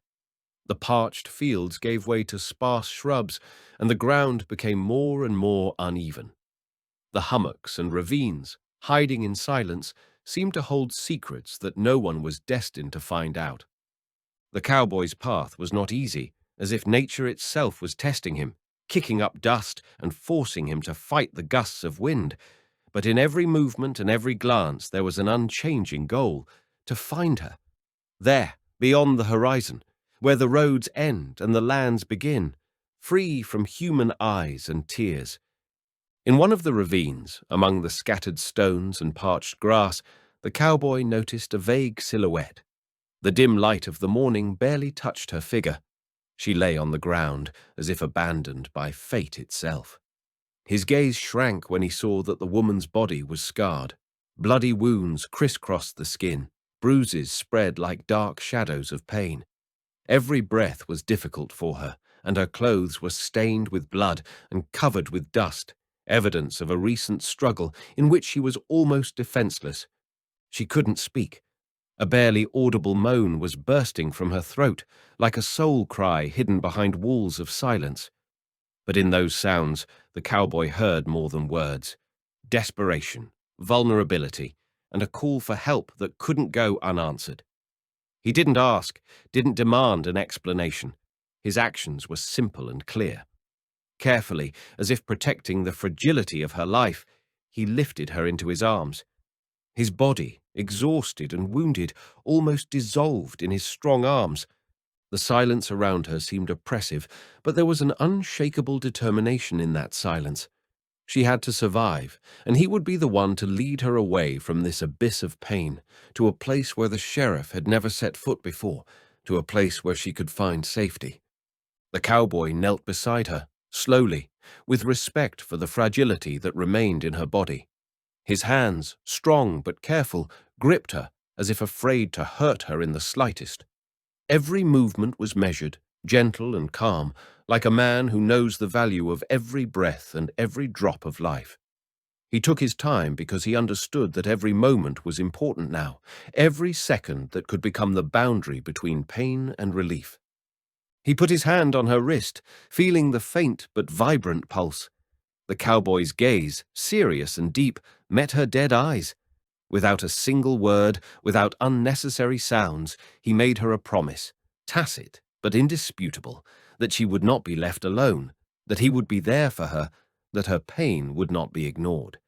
The parched fields gave way to sparse shrubs, and the ground became more and more uneven. The hummocks and ravines, hiding in silence, seemed to hold secrets that no one was destined to find out. The cowboy's path was not easy, as if nature itself was testing him, kicking up dust and forcing him to fight the gusts of wind. But in every movement and every glance there was an unchanging goal: to find her. There, beyond the horizon, where the roads end and the lands begin, free from human eyes and tears. In one of the ravines, among the scattered stones and parched grass, the cowboy noticed a vague silhouette. The dim light of the morning barely touched her figure. She lay on the ground, as if abandoned by fate itself. His gaze shrank when he saw that the woman's body was scarred. Bloody wounds crisscrossed the skin, bruises spread like dark shadows of pain. Every breath was difficult for her, and her clothes were stained with blood and covered with dust, evidence of a recent struggle in which she was almost defenseless. She couldn't speak. A barely audible moan was bursting from her throat, like a soul cry hidden behind walls of silence. But in those sounds, the cowboy heard more than words: desperation, vulnerability, and a call for help that couldn't go unanswered. He didn't ask, didn't demand an explanation. His actions were simple and clear. Carefully, as if protecting the fragility of her life, he lifted her into his arms. His body, exhausted and wounded, almost dissolved in his strong arms. The silence around her seemed oppressive, but there was an unshakable determination in that silence. She had to survive, and he would be the one to lead her away from this abyss of pain, to a place where the sheriff had never set foot before, to a place where she could find safety. The cowboy knelt beside her, slowly, with respect for the fragility that remained in her body. His hands, strong but careful, gripped her, as if afraid to hurt her in the slightest. Every movement was measured, gentle and calm, like a man who knows the value of every breath and every drop of life. He took his time because he understood that every moment was important now, every second that could become the boundary between pain and relief. He put his hand on her wrist, feeling the faint but vibrant pulse. The cowboy's gaze, serious and deep, met her dead eyes. Without a single word, without unnecessary sounds, he made her a promise, tacit but indisputable, that she would not be left alone, that he would be there for her, that her pain would not be ignored.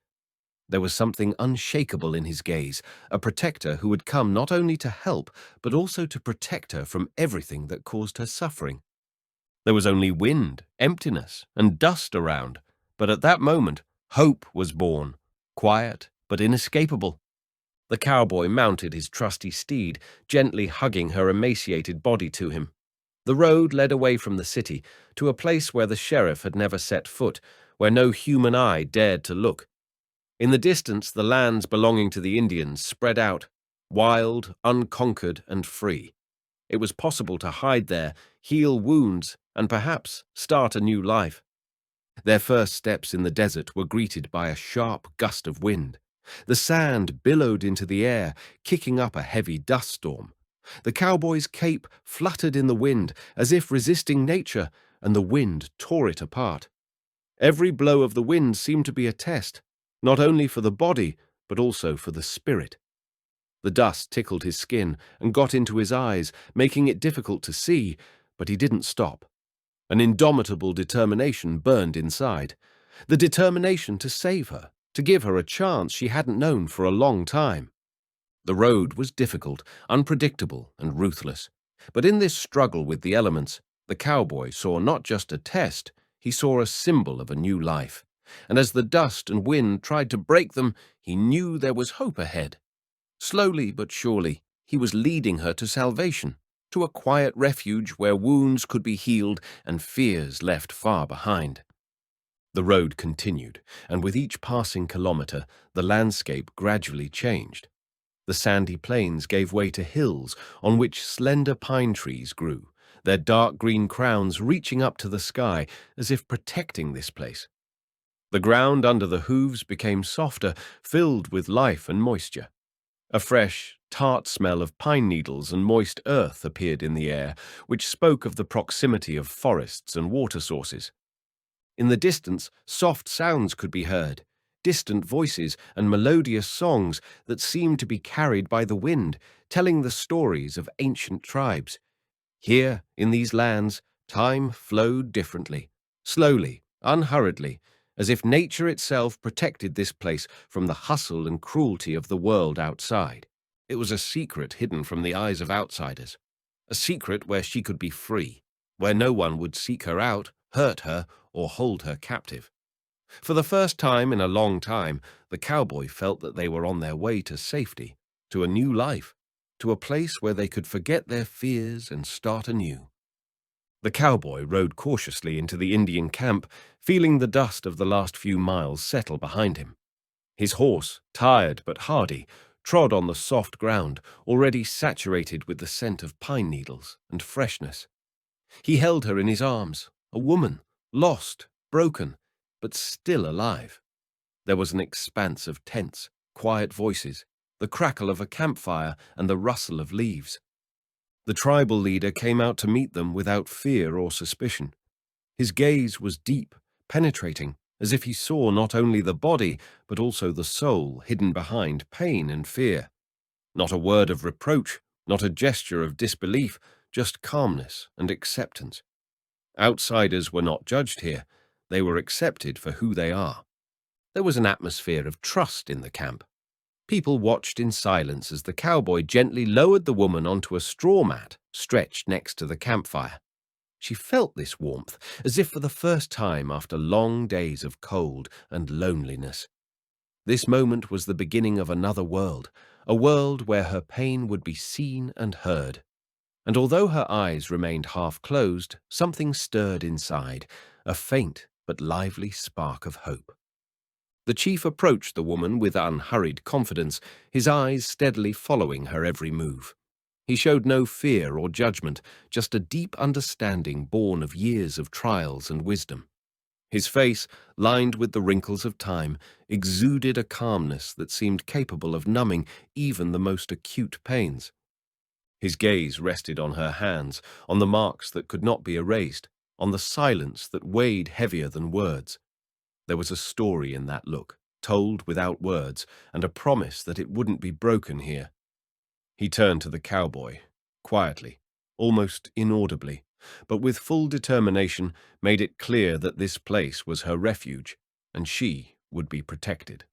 There was something unshakable in his gaze, a protector who had come not only to help, but also to protect her from everything that caused her suffering. There was only wind, emptiness, and dust around, but at that moment, hope was born, quiet but inescapable. The cowboy mounted his trusty steed, gently hugging her emaciated body to him. The road led away from the city to a place where the sheriff had never set foot, where no human eye dared to look. In the distance, the lands belonging to the Indians spread out, wild, unconquered, and free. It was possible to hide there, heal wounds, and perhaps start a new life. Their first steps in the desert were greeted by a sharp gust of wind. The sand billowed into the air, kicking up a heavy dust storm. The cowboy's cape fluttered in the wind, as if resisting nature, and the wind tore it apart. Every blow of the wind seemed to be a test, not only for the body, but also for the spirit. The dust tickled his skin and got into his eyes, making it difficult to see, but he didn't stop. An indomitable determination burned inside. The determination to save her, to give her a chance she hadn't known for a long time. The road was difficult, unpredictable, and ruthless. But in this struggle with the elements, the cowboy saw not just a test, he saw a symbol of a new life. And as the dust and wind tried to break them, he knew there was hope ahead. Slowly but surely, he was leading her to salvation, to a quiet refuge where wounds could be healed and fears left far behind. The road continued, and with each passing kilometer, the landscape gradually changed. The sandy plains gave way to hills on which slender pine trees grew, their dark green crowns reaching up to the sky as if protecting this place. The ground under the hooves became softer, filled with life and moisture. A fresh, tart smell of pine needles and moist earth appeared in the air, which spoke of the proximity of forests and water sources. In the distance, soft sounds could be heard, distant voices and melodious songs that seemed to be carried by the wind, telling the stories of ancient tribes. Here, in these lands, time flowed differently, slowly, unhurriedly, as if nature itself protected this place from the hustle and cruelty of the world outside. It was a secret hidden from the eyes of outsiders, a secret where she could be free, where no one would seek her out, hurt her, or hold her captive. For the first time in a long time, the cowboy felt that they were on their way to safety, to a new life, to a place where they could forget their fears and start anew. The cowboy rode cautiously into the Indian camp, feeling the dust of the last few miles settle behind him. His horse, tired but hardy, trod on the soft ground, already saturated with the scent of pine needles and freshness. He held her in his arms, a woman, lost, broken, but still alive. There was an expanse of tense, quiet voices, the crackle of a campfire and the rustle of leaves. The tribal leader came out to meet them without fear or suspicion. His gaze was deep, penetrating, as if he saw not only the body, but also the soul hidden behind pain and fear. Not a word of reproach, not a gesture of disbelief, just calmness and acceptance. Outsiders were not judged here. They were accepted for who they are. There was an atmosphere of trust in the camp. People watched in silence as the cowboy gently lowered the woman onto a straw mat stretched next to the campfire. She felt this warmth, as if for the first time after long days of cold and loneliness. This moment was the beginning of another world, a world where her pain would be seen and heard. And although her eyes remained half-closed, something stirred inside, a faint but lively spark of hope. The chief approached the woman with unhurried confidence, his eyes steadily following her every move. He showed no fear or judgment, just a deep understanding born of years of trials and wisdom. His face, lined with the wrinkles of time, exuded a calmness that seemed capable of numbing even the most acute pains. His gaze rested on her hands, on the marks that could not be erased, on the silence that weighed heavier than words. There was a story in that look, told without words, and a promise that it wouldn't be broken here. He turned to the cowboy, quietly, almost inaudibly, but with full determination made it clear that this place was her refuge, and she would be protected.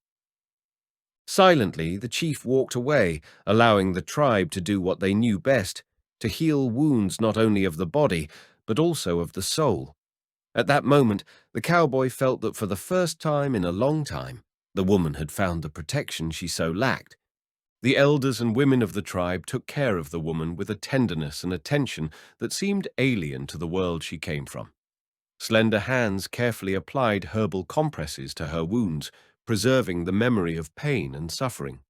Silently, the chief walked away, allowing the tribe to do what they knew best, to heal wounds not only of the body, but also of the soul. At that moment, the cowboy felt that for the first time in a long time, the woman had found the protection she so lacked. The elders and women of the tribe took care of the woman with a tenderness and attention that seemed alien to the world she came from. Slender hands carefully applied herbal compresses to her wounds, preserving the memory of pain and suffering.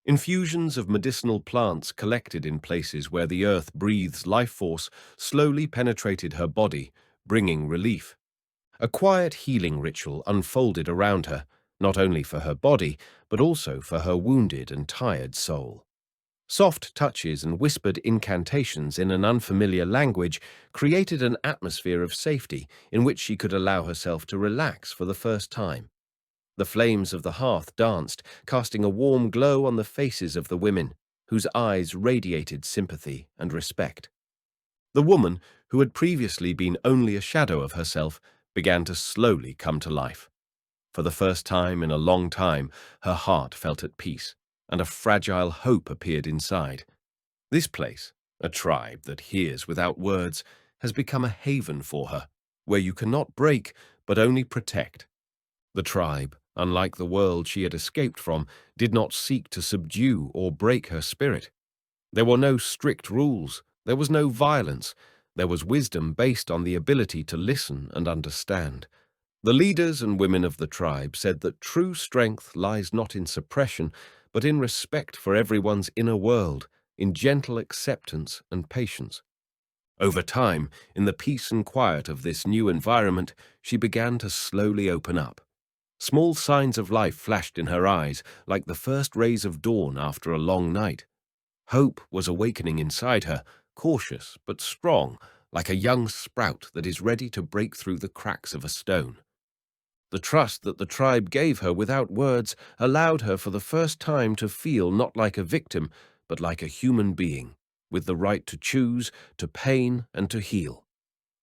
Infusions of medicinal plants collected in places where the earth breathes life force slowly penetrated her body, bringing relief. A quiet healing ritual unfolded around her, not only for her body, but also for her wounded and tired soul. Soft touches and whispered incantations in an unfamiliar language created an atmosphere of safety in which she could allow herself to relax for the first time. The flames of the hearth danced, casting a warm glow on the faces of the women, whose eyes radiated sympathy and respect. The woman, who had previously been only a shadow of herself, began to slowly come to life. For the first time in a long time, her heart felt at peace, and a fragile hope appeared inside. This place, a tribe that hears without words, has become a haven for her, where you cannot break but only protect. The tribe, unlike the world she had escaped from, did not seek to subdue or break her spirit. There were no strict rules, there was no violence, there was wisdom based on the ability to listen and understand. The leaders and women of the tribe said that true strength lies not in suppression, but in respect for everyone's inner world, in gentle acceptance and patience. Over time, in the peace and quiet of this new environment, she began to slowly open up. Small signs of life flashed in her eyes, like the first rays of dawn after a long night. Hope was awakening inside her, cautious but strong, like a young sprout that is ready to break through the cracks of a stone. The trust that the tribe gave her without words allowed her for the first time to feel not like a victim, but like a human being, with the right to choose, to pain, and to heal.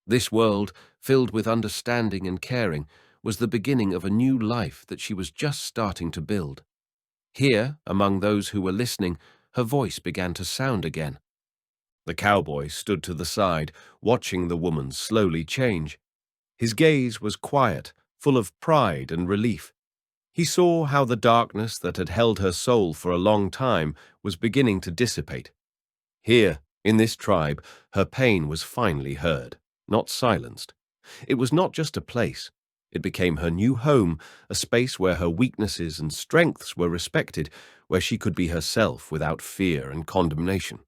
This world, filled with understanding and caring, was the beginning of a new life that she was just starting to build. Here, among those who were listening, her voice began to sound again. The cowboy stood to the side, watching the woman slowly change. His gaze was quiet, full of pride and relief. He saw how the darkness that had held her soul for a long time was beginning to dissipate. Here, in this tribe, her pain was finally heard, not silenced. It was not just a place. It became her new home, a space where her weaknesses and strengths were respected, where she could be herself without fear and condemnation.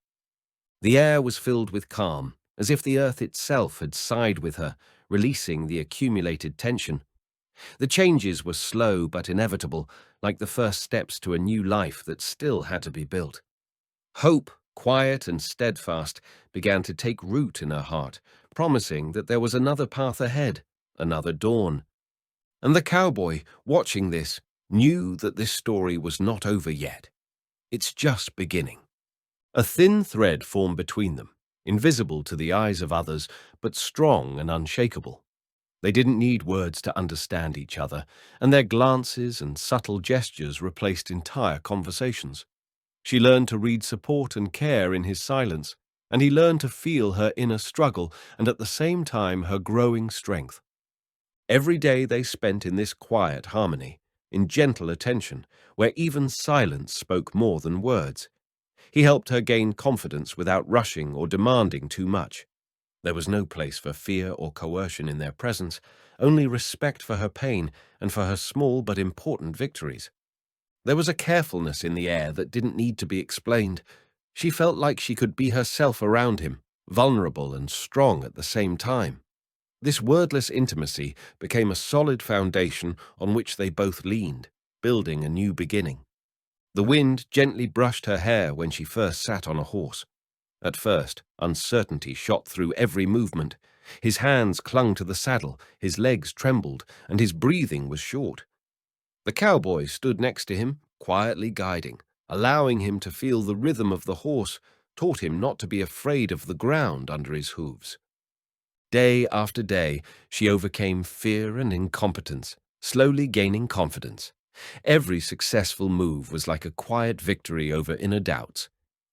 The air was filled with calm, as if the earth itself had sighed with her, releasing the accumulated tension. The changes were slow but inevitable, like the first steps to a new life that still had to be built. Hope, quiet and steadfast, began to take root in her heart, promising that there was another path ahead, another dawn. And the cowboy, watching this, knew that this story was not over yet. It's just beginning. A thin thread formed between them, invisible to the eyes of others, but strong and unshakable. They didn't need words to understand each other, and their glances and subtle gestures replaced entire conversations. She learned to read support and care in his silence, and he learned to feel her inner struggle and at the same time her growing strength. Every day they spent in this quiet harmony, in gentle attention, where even silence spoke more than words. He helped her gain confidence without rushing or demanding too much. There was no place for fear or coercion in their presence, only respect for her pain and for her small but important victories. There was a carefulness in the air that didn't need to be explained. She felt like she could be herself around him, vulnerable and strong at the same time. This wordless intimacy became a solid foundation on which they both leaned, building a new beginning. The wind gently brushed her hair when she first sat on a horse. At first, uncertainty shot through every movement. His hands clung to the saddle, his legs trembled, and his breathing was short. The cowboy stood next to him, quietly guiding, allowing him to feel the rhythm of the horse, taught him not to be afraid of the ground under his hooves. Day after day, she overcame fear and incompetence, slowly gaining confidence. Every successful move was like a quiet victory over inner doubts.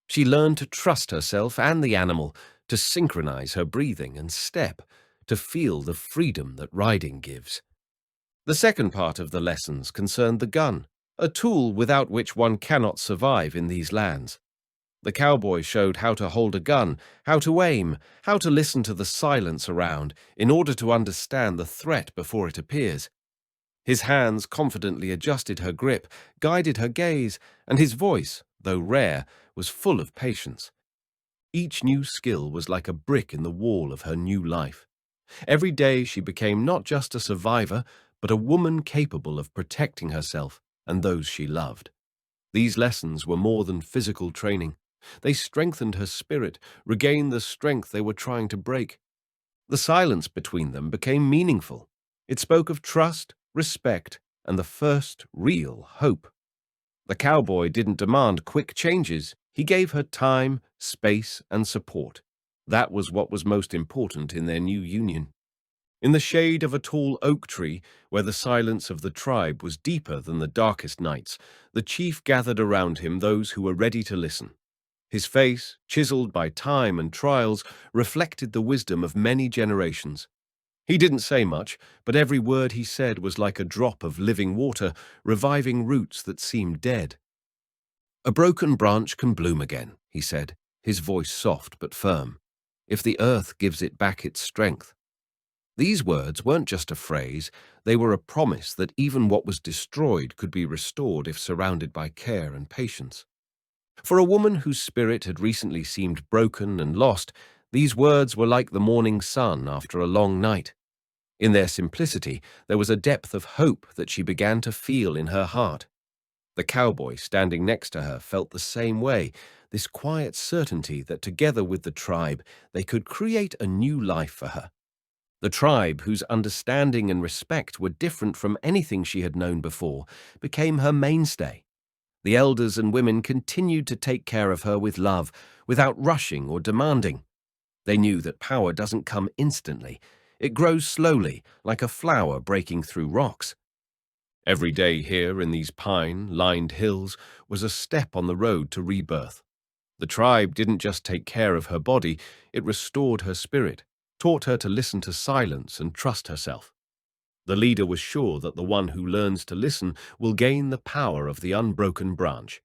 She learned to trust herself and the animal, to synchronize her breathing and step, to feel the freedom that riding gives. The second part of the lessons concerned the gun, a tool without which one cannot survive in these lands. The cowboy showed how to hold a gun, how to aim, how to listen to the silence around in order to understand the threat before it appears. His hands confidently adjusted her grip, guided her gaze, and his voice, though rare, was full of patience. Each new skill was like a brick in the wall of her new life. Every day she became not just a survivor, but a woman capable of protecting herself and those she loved. These lessons were more than physical training. They strengthened her spirit, regained the strength they were trying to break. The silence between them became meaningful. It spoke of trust, respect, and the first real hope. The cowboy didn't demand quick changes. He gave her time, space, and support. That was what was most important in their new union. In the shade of a tall oak tree, where the silence of the tribe was deeper than the darkest nights, the chief gathered around him those who were ready to listen. His face, chiseled by time and trials, reflected the wisdom of many generations. He didn't say much, but every word he said was like a drop of living water, reviving roots that seemed dead. "A broken branch can bloom again," he said, his voice soft but firm, "if the earth gives it back its strength." These words weren't just a phrase, they were a promise that even what was destroyed could be restored if surrounded by care and patience. For a woman whose spirit had recently seemed broken and lost, these words were like the morning sun after a long night. In their simplicity, there was a depth of hope that she began to feel in her heart. The cowboy standing next to her felt the same way, this quiet certainty that together with the tribe, they could create a new life for her. The tribe, whose understanding and respect were different from anything she had known before, became her mainstay. The elders and women continued to take care of her with love, without rushing or demanding. They knew that power doesn't come instantly. It grows slowly, like a flower breaking through rocks. Every day here in these pine-lined hills was a step on the road to rebirth. The tribe didn't just take care of her body, it restored her spirit, taught her to listen to silence and trust herself. The leader was sure that the one who learns to listen will gain the power of the unbroken branch.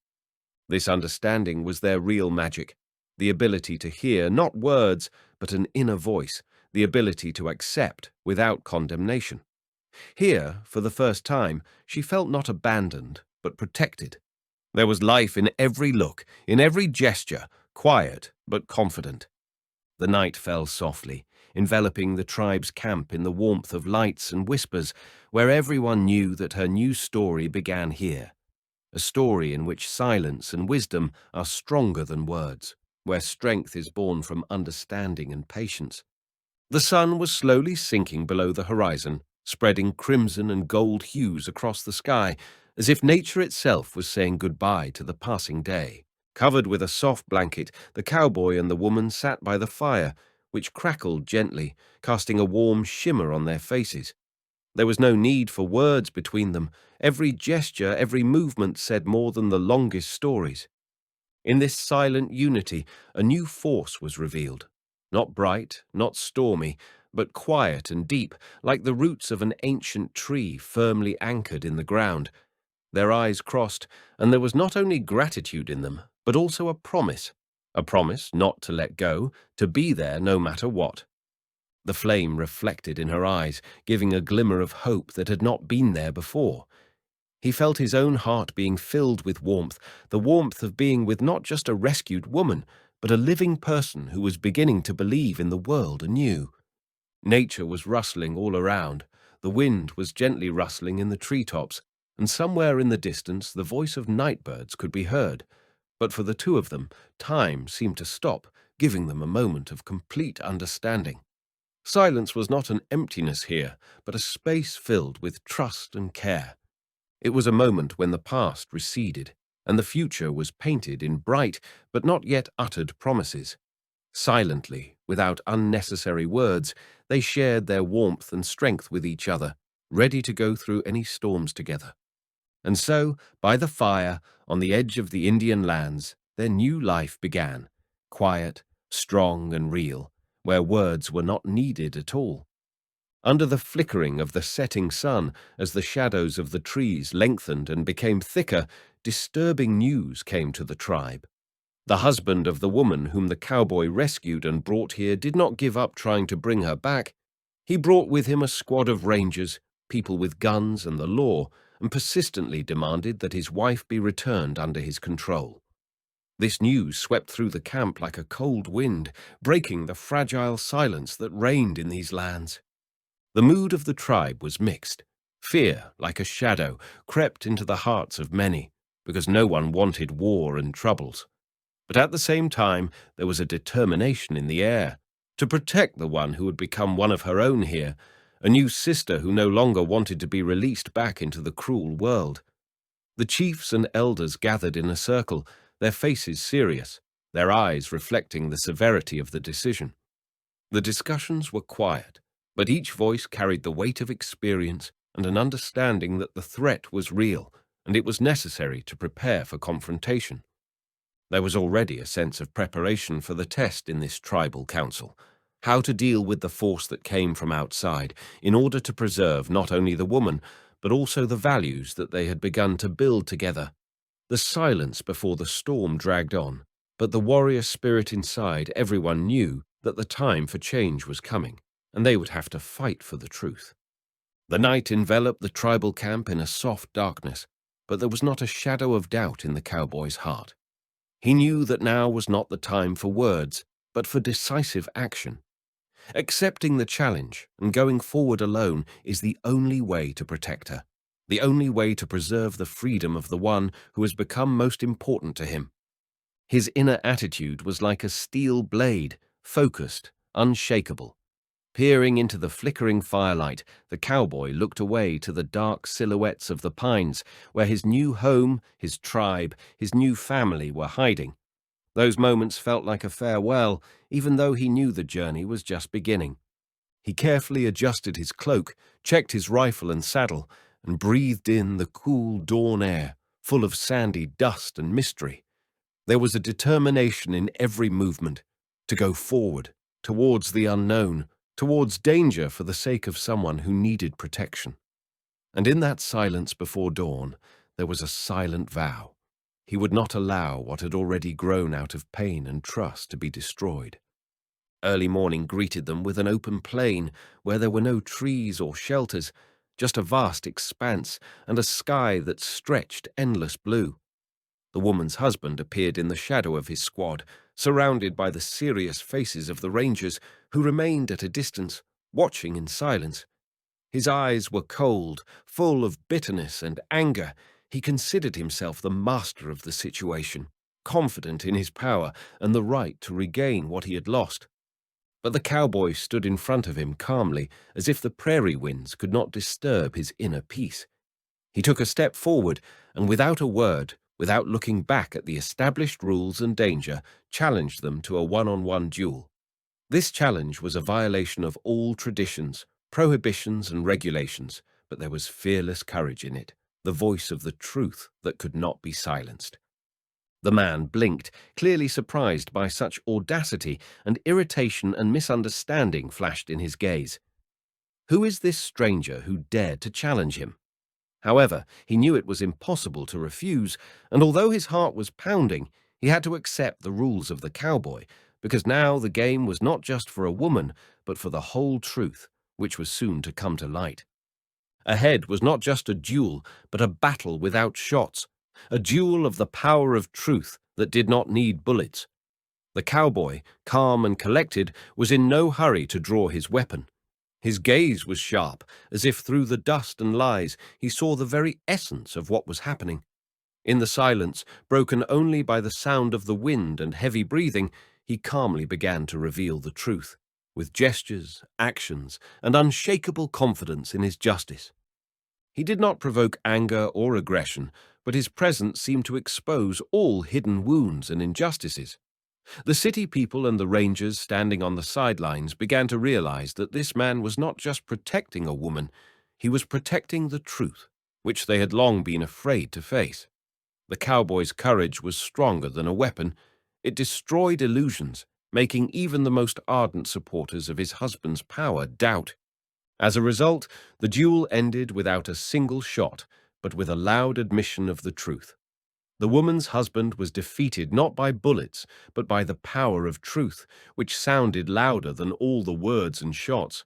This understanding was their real magic, the ability to hear not words, but an inner voice, the ability to accept without condemnation. Here, for the first time, she felt not abandoned, but protected. There was life in every look, in every gesture, quiet but confident. The night fell softly, enveloping the tribe's camp in the warmth of lights and whispers, where everyone knew that her new story began here. A story in which silence and wisdom are stronger than words, where strength is born from understanding and patience. The sun was slowly sinking below the horizon, spreading crimson and gold hues across the sky, as if nature itself was saying goodbye to the passing day. Covered with a soft blanket, the cowboy and the woman sat by the fire, which crackled gently, casting a warm shimmer on their faces. There was no need for words between them. Every gesture, every movement said more than the longest stories. In this silent unity, a new force was revealed. Not bright, not stormy, but quiet and deep, like the roots of an ancient tree firmly anchored in the ground. Their eyes crossed, and there was not only gratitude in them, but also a promise not to let go, to be there no matter what. The flame reflected in her eyes, giving a glimmer of hope that had not been there before. He felt his own heart being filled with warmth, the warmth of being with not just a rescued woman, but a living person who was beginning to believe in the world anew. Nature was rustling all around. The wind was gently rustling in the treetops, and somewhere in the distance the voice of night birds could be heard. But for the two of them, time seemed to stop, giving them a moment of complete understanding. Silence was not an emptiness here, but a space filled with trust and care. It was a moment when the past receded, and the future was painted in bright but not yet uttered promises. Silently, without unnecessary words, they shared their warmth and strength with each other, ready to go through any storms together. And so, by the fire, on the edge of the Indian lands, their new life began, quiet, strong, and real, where words were not needed at all. Under the flickering of the setting sun, as the shadows of the trees lengthened and became thicker, disturbing news came to the tribe. The husband of the woman whom the cowboy rescued and brought here did not give up trying to bring her back. He brought with him a squad of rangers, people with guns and the law, and persistently demanded that his wife be returned under his control. This news swept through the camp like a cold wind, breaking the fragile silence that reigned in these lands. The mood of the tribe was mixed. Fear, like a shadow, crept into the hearts of many, because no one wanted war and troubles. But at the same time, there was a determination in the air to protect the one who had become one of her own here, a new sister who no longer wanted to be released back into the cruel world. The chiefs and elders gathered in a circle, their faces serious, their eyes reflecting the severity of the decision. The discussions were quiet, but each voice carried the weight of experience and an understanding that the threat was real, and it was necessary to prepare for confrontation. There was already a sense of preparation for the test in this tribal council, how to deal with the force that came from outside in order to preserve not only the woman, but also the values that they had begun to build together. The silence before the storm dragged on, but the warrior spirit inside everyone knew that the time for change was coming, and they would have to fight for the truth. The night enveloped the tribal camp in a soft darkness, but there was not a shadow of doubt in the cowboy's heart. He knew that now was not the time for words, but for decisive action. Accepting the challenge and going forward alone is the only way to protect her, the only way to preserve the freedom of the one who has become most important to him. His inner attitude was like a steel blade, focused, unshakable. Peering into the flickering firelight, the cowboy looked away to the dark silhouettes of the pines, where his new home, his tribe, his new family were hiding. Those moments felt like a farewell, even though he knew the journey was just beginning. He carefully adjusted his cloak, checked his rifle and saddle, and breathed in the cool dawn air, full of sandy dust and mystery. There was a determination in every movement, to go forward, towards the unknown, towards danger for the sake of someone who needed protection. And in that silence before dawn, there was a silent vow. He would not allow what had already grown out of pain and trust to be destroyed. Early morning greeted them with an open plain where there were no trees or shelters, just a vast expanse and a sky that stretched endless blue. The woman's husband appeared in the shadow of his squad, surrounded by the serious faces of the rangers who remained at a distance, watching in silence. His eyes were cold, full of bitterness and anger. He considered himself the master of the situation, confident in his power and the right to regain what he had lost. But the cowboy stood in front of him calmly, as if the prairie winds could not disturb his inner peace. He took a step forward and, without a word, without looking back at the established rules and danger, challenged them to a one-on-one duel. This challenge was a violation of all traditions, prohibitions and regulations, but there was fearless courage in it, the voice of the truth that could not be silenced. The man blinked, clearly surprised by such audacity, and irritation and misunderstanding flashed in his gaze. Who is this stranger who dared to challenge him? However, he knew it was impossible to refuse, and although his heart was pounding, he had to accept the rules of the cowboy, because now the game was not just for a woman, but for the whole truth, which was soon to come to light. Ahead was not just a duel, but a battle without shots, a duel of the power of truth that did not need bullets. The cowboy, calm and collected, was in no hurry to draw his weapon. His gaze was sharp, as if through the dust and lies he saw the very essence of what was happening. In the silence, broken only by the sound of the wind and heavy breathing, he calmly began to reveal the truth, with gestures, actions, and unshakable confidence in his justice. He did not provoke anger or aggression, but his presence seemed to expose all hidden wounds and injustices. The city people and the rangers standing on the sidelines began to realize that this man was not just protecting a woman, he was protecting the truth, which they had long been afraid to face. The cowboy's courage was stronger than a weapon. It destroyed illusions, making even the most ardent supporters of his husband's power doubt. As a result, the duel ended without a single shot, but with a loud admission of the truth. The woman's husband was defeated not by bullets, but by the power of truth, which sounded louder than all the words and shots.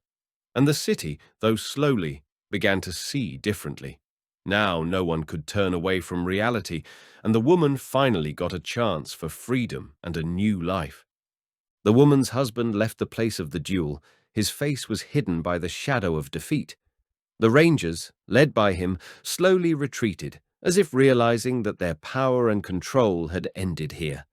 And the city, though slowly, began to see differently. Now no one could turn away from reality, and the woman finally got a chance for freedom and a new life. The woman's husband left the place of the duel. His face was hidden by the shadow of defeat. The rangers, led by him, slowly retreated, as if realizing that their power and control had ended here.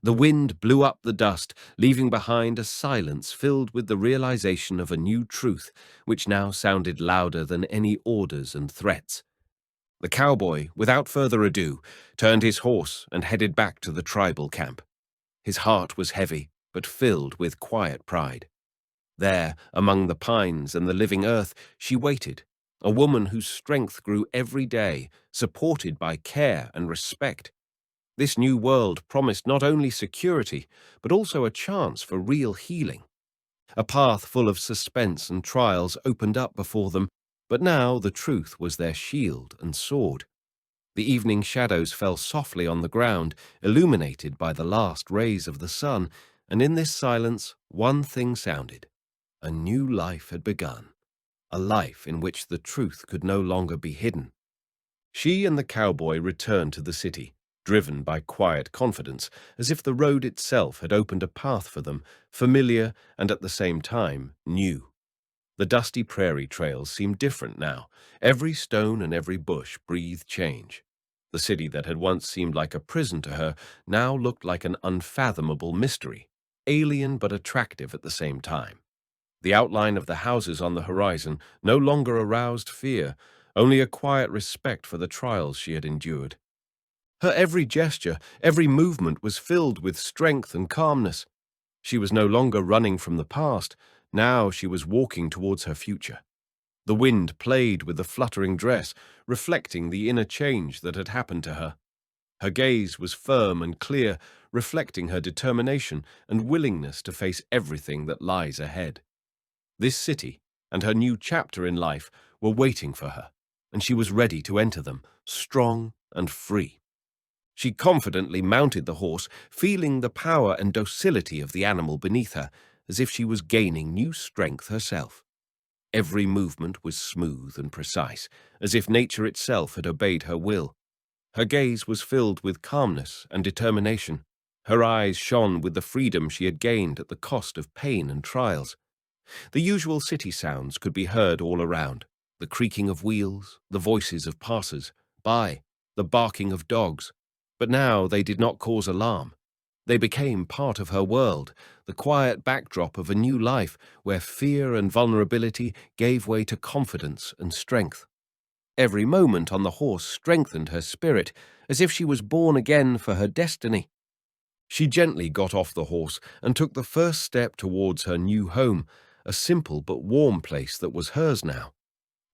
The wind blew up the dust, leaving behind a silence filled with the realization of a new truth, which now sounded louder than any orders and threats. The cowboy, without further ado, turned his horse and headed back to the tribal camp. His heart was heavy, but filled with quiet pride. There, among the pines and the living earth, she waited, a woman whose strength grew every day, supported by care and respect. This new world promised not only security, but also a chance for real healing. A path full of suspense and trials opened up before them, but now the truth was their shield and sword. The evening shadows fell softly on the ground, illuminated by the last rays of the sun, and in this silence one thing sounded. A new life had begun, a life in which the truth could no longer be hidden. She and the cowboy returned to the city, driven by quiet confidence, as if the road itself had opened a path for them, familiar and at the same time new. The dusty prairie trails seemed different now. Every stone and every bush breathed change. The city that had once seemed like a prison to her now looked like an unfathomable mystery, alien but attractive at the same time. The outline of the houses on the horizon no longer aroused fear, only a quiet respect for the trials she had endured. Her every gesture, every movement was filled with strength and calmness. She was no longer running from the past. Now she was walking towards her future. The wind played with the fluttering dress, reflecting the inner change that had happened to her. Her gaze was firm and clear, reflecting her determination and willingness to face everything that lies ahead. This city and her new chapter in life were waiting for her, and she was ready to enter them, strong and free. She confidently mounted the horse, feeling the power and docility of the animal beneath her, as if she was gaining new strength herself. Every movement was smooth and precise, as if nature itself had obeyed her will. Her gaze was filled with calmness and determination. Her eyes shone with the freedom she had gained at the cost of pain and trials. The usual city sounds could be heard all around: the creaking of wheels, the voices of passers-by, the barking of dogs. But now they did not cause alarm. They became part of her world, the quiet backdrop of a new life where fear and vulnerability gave way to confidence and strength. Every moment on the horse strengthened her spirit, as if she was born again for her destiny. She gently got off the horse and took the first step towards her new home, a simple but warm place that was hers now.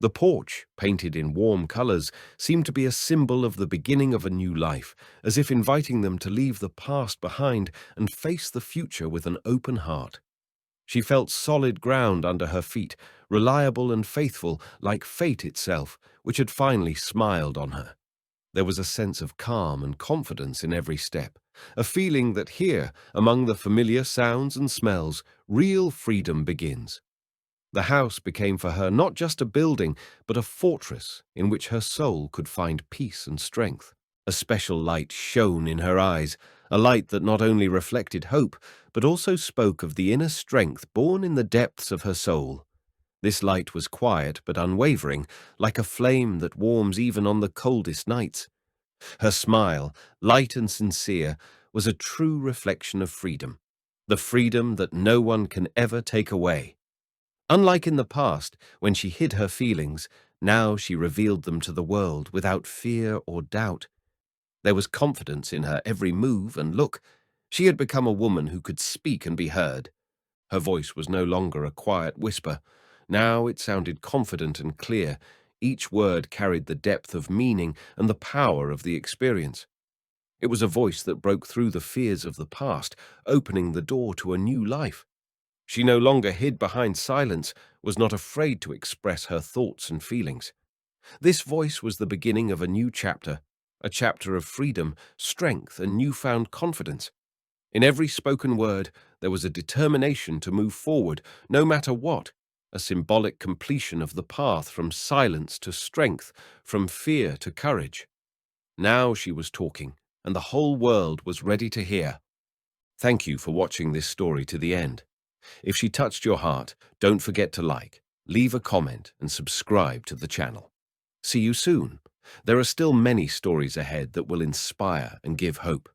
The porch, painted in warm colors, seemed to be a symbol of the beginning of a new life, as if inviting them to leave the past behind and face the future with an open heart. She felt solid ground under her feet, reliable and faithful like fate itself, which had finally smiled on her. There was a sense of calm and confidence in every step, a feeling that here, among the familiar sounds and smells, real freedom begins. The house became for her not just a building, but a fortress in which her soul could find peace and strength. A special light shone in her eyes, a light that not only reflected hope, but also spoke of the inner strength born in the depths of her soul. This light was quiet but unwavering, like a flame that warms even on the coldest nights. Her smile, light and sincere, was a true reflection of freedom, the freedom that no one can ever take away. Unlike in the past, when she hid her feelings, now she revealed them to the world without fear or doubt. There was confidence in her every move and look. She had become a woman who could speak and be heard. Her voice was no longer a quiet whisper. Now it sounded confident and clear. Each word carried the depth of meaning and the power of the experience. It was a voice that broke through the fears of the past, opening the door to a new life. She no longer hid behind silence, was not afraid to express her thoughts and feelings. This voice was the beginning of a new chapter, a chapter of freedom, strength, and newfound confidence. In every spoken word, there was a determination to move forward, no matter what, a symbolic completion of the path from silence to strength, from fear to courage. Now she was talking, and the whole world was ready to hear. Thank you for watching this story to the end. If she touched your heart, don't forget to like, leave a comment, and subscribe to the channel. See you soon. There are still many stories ahead that will inspire and give hope.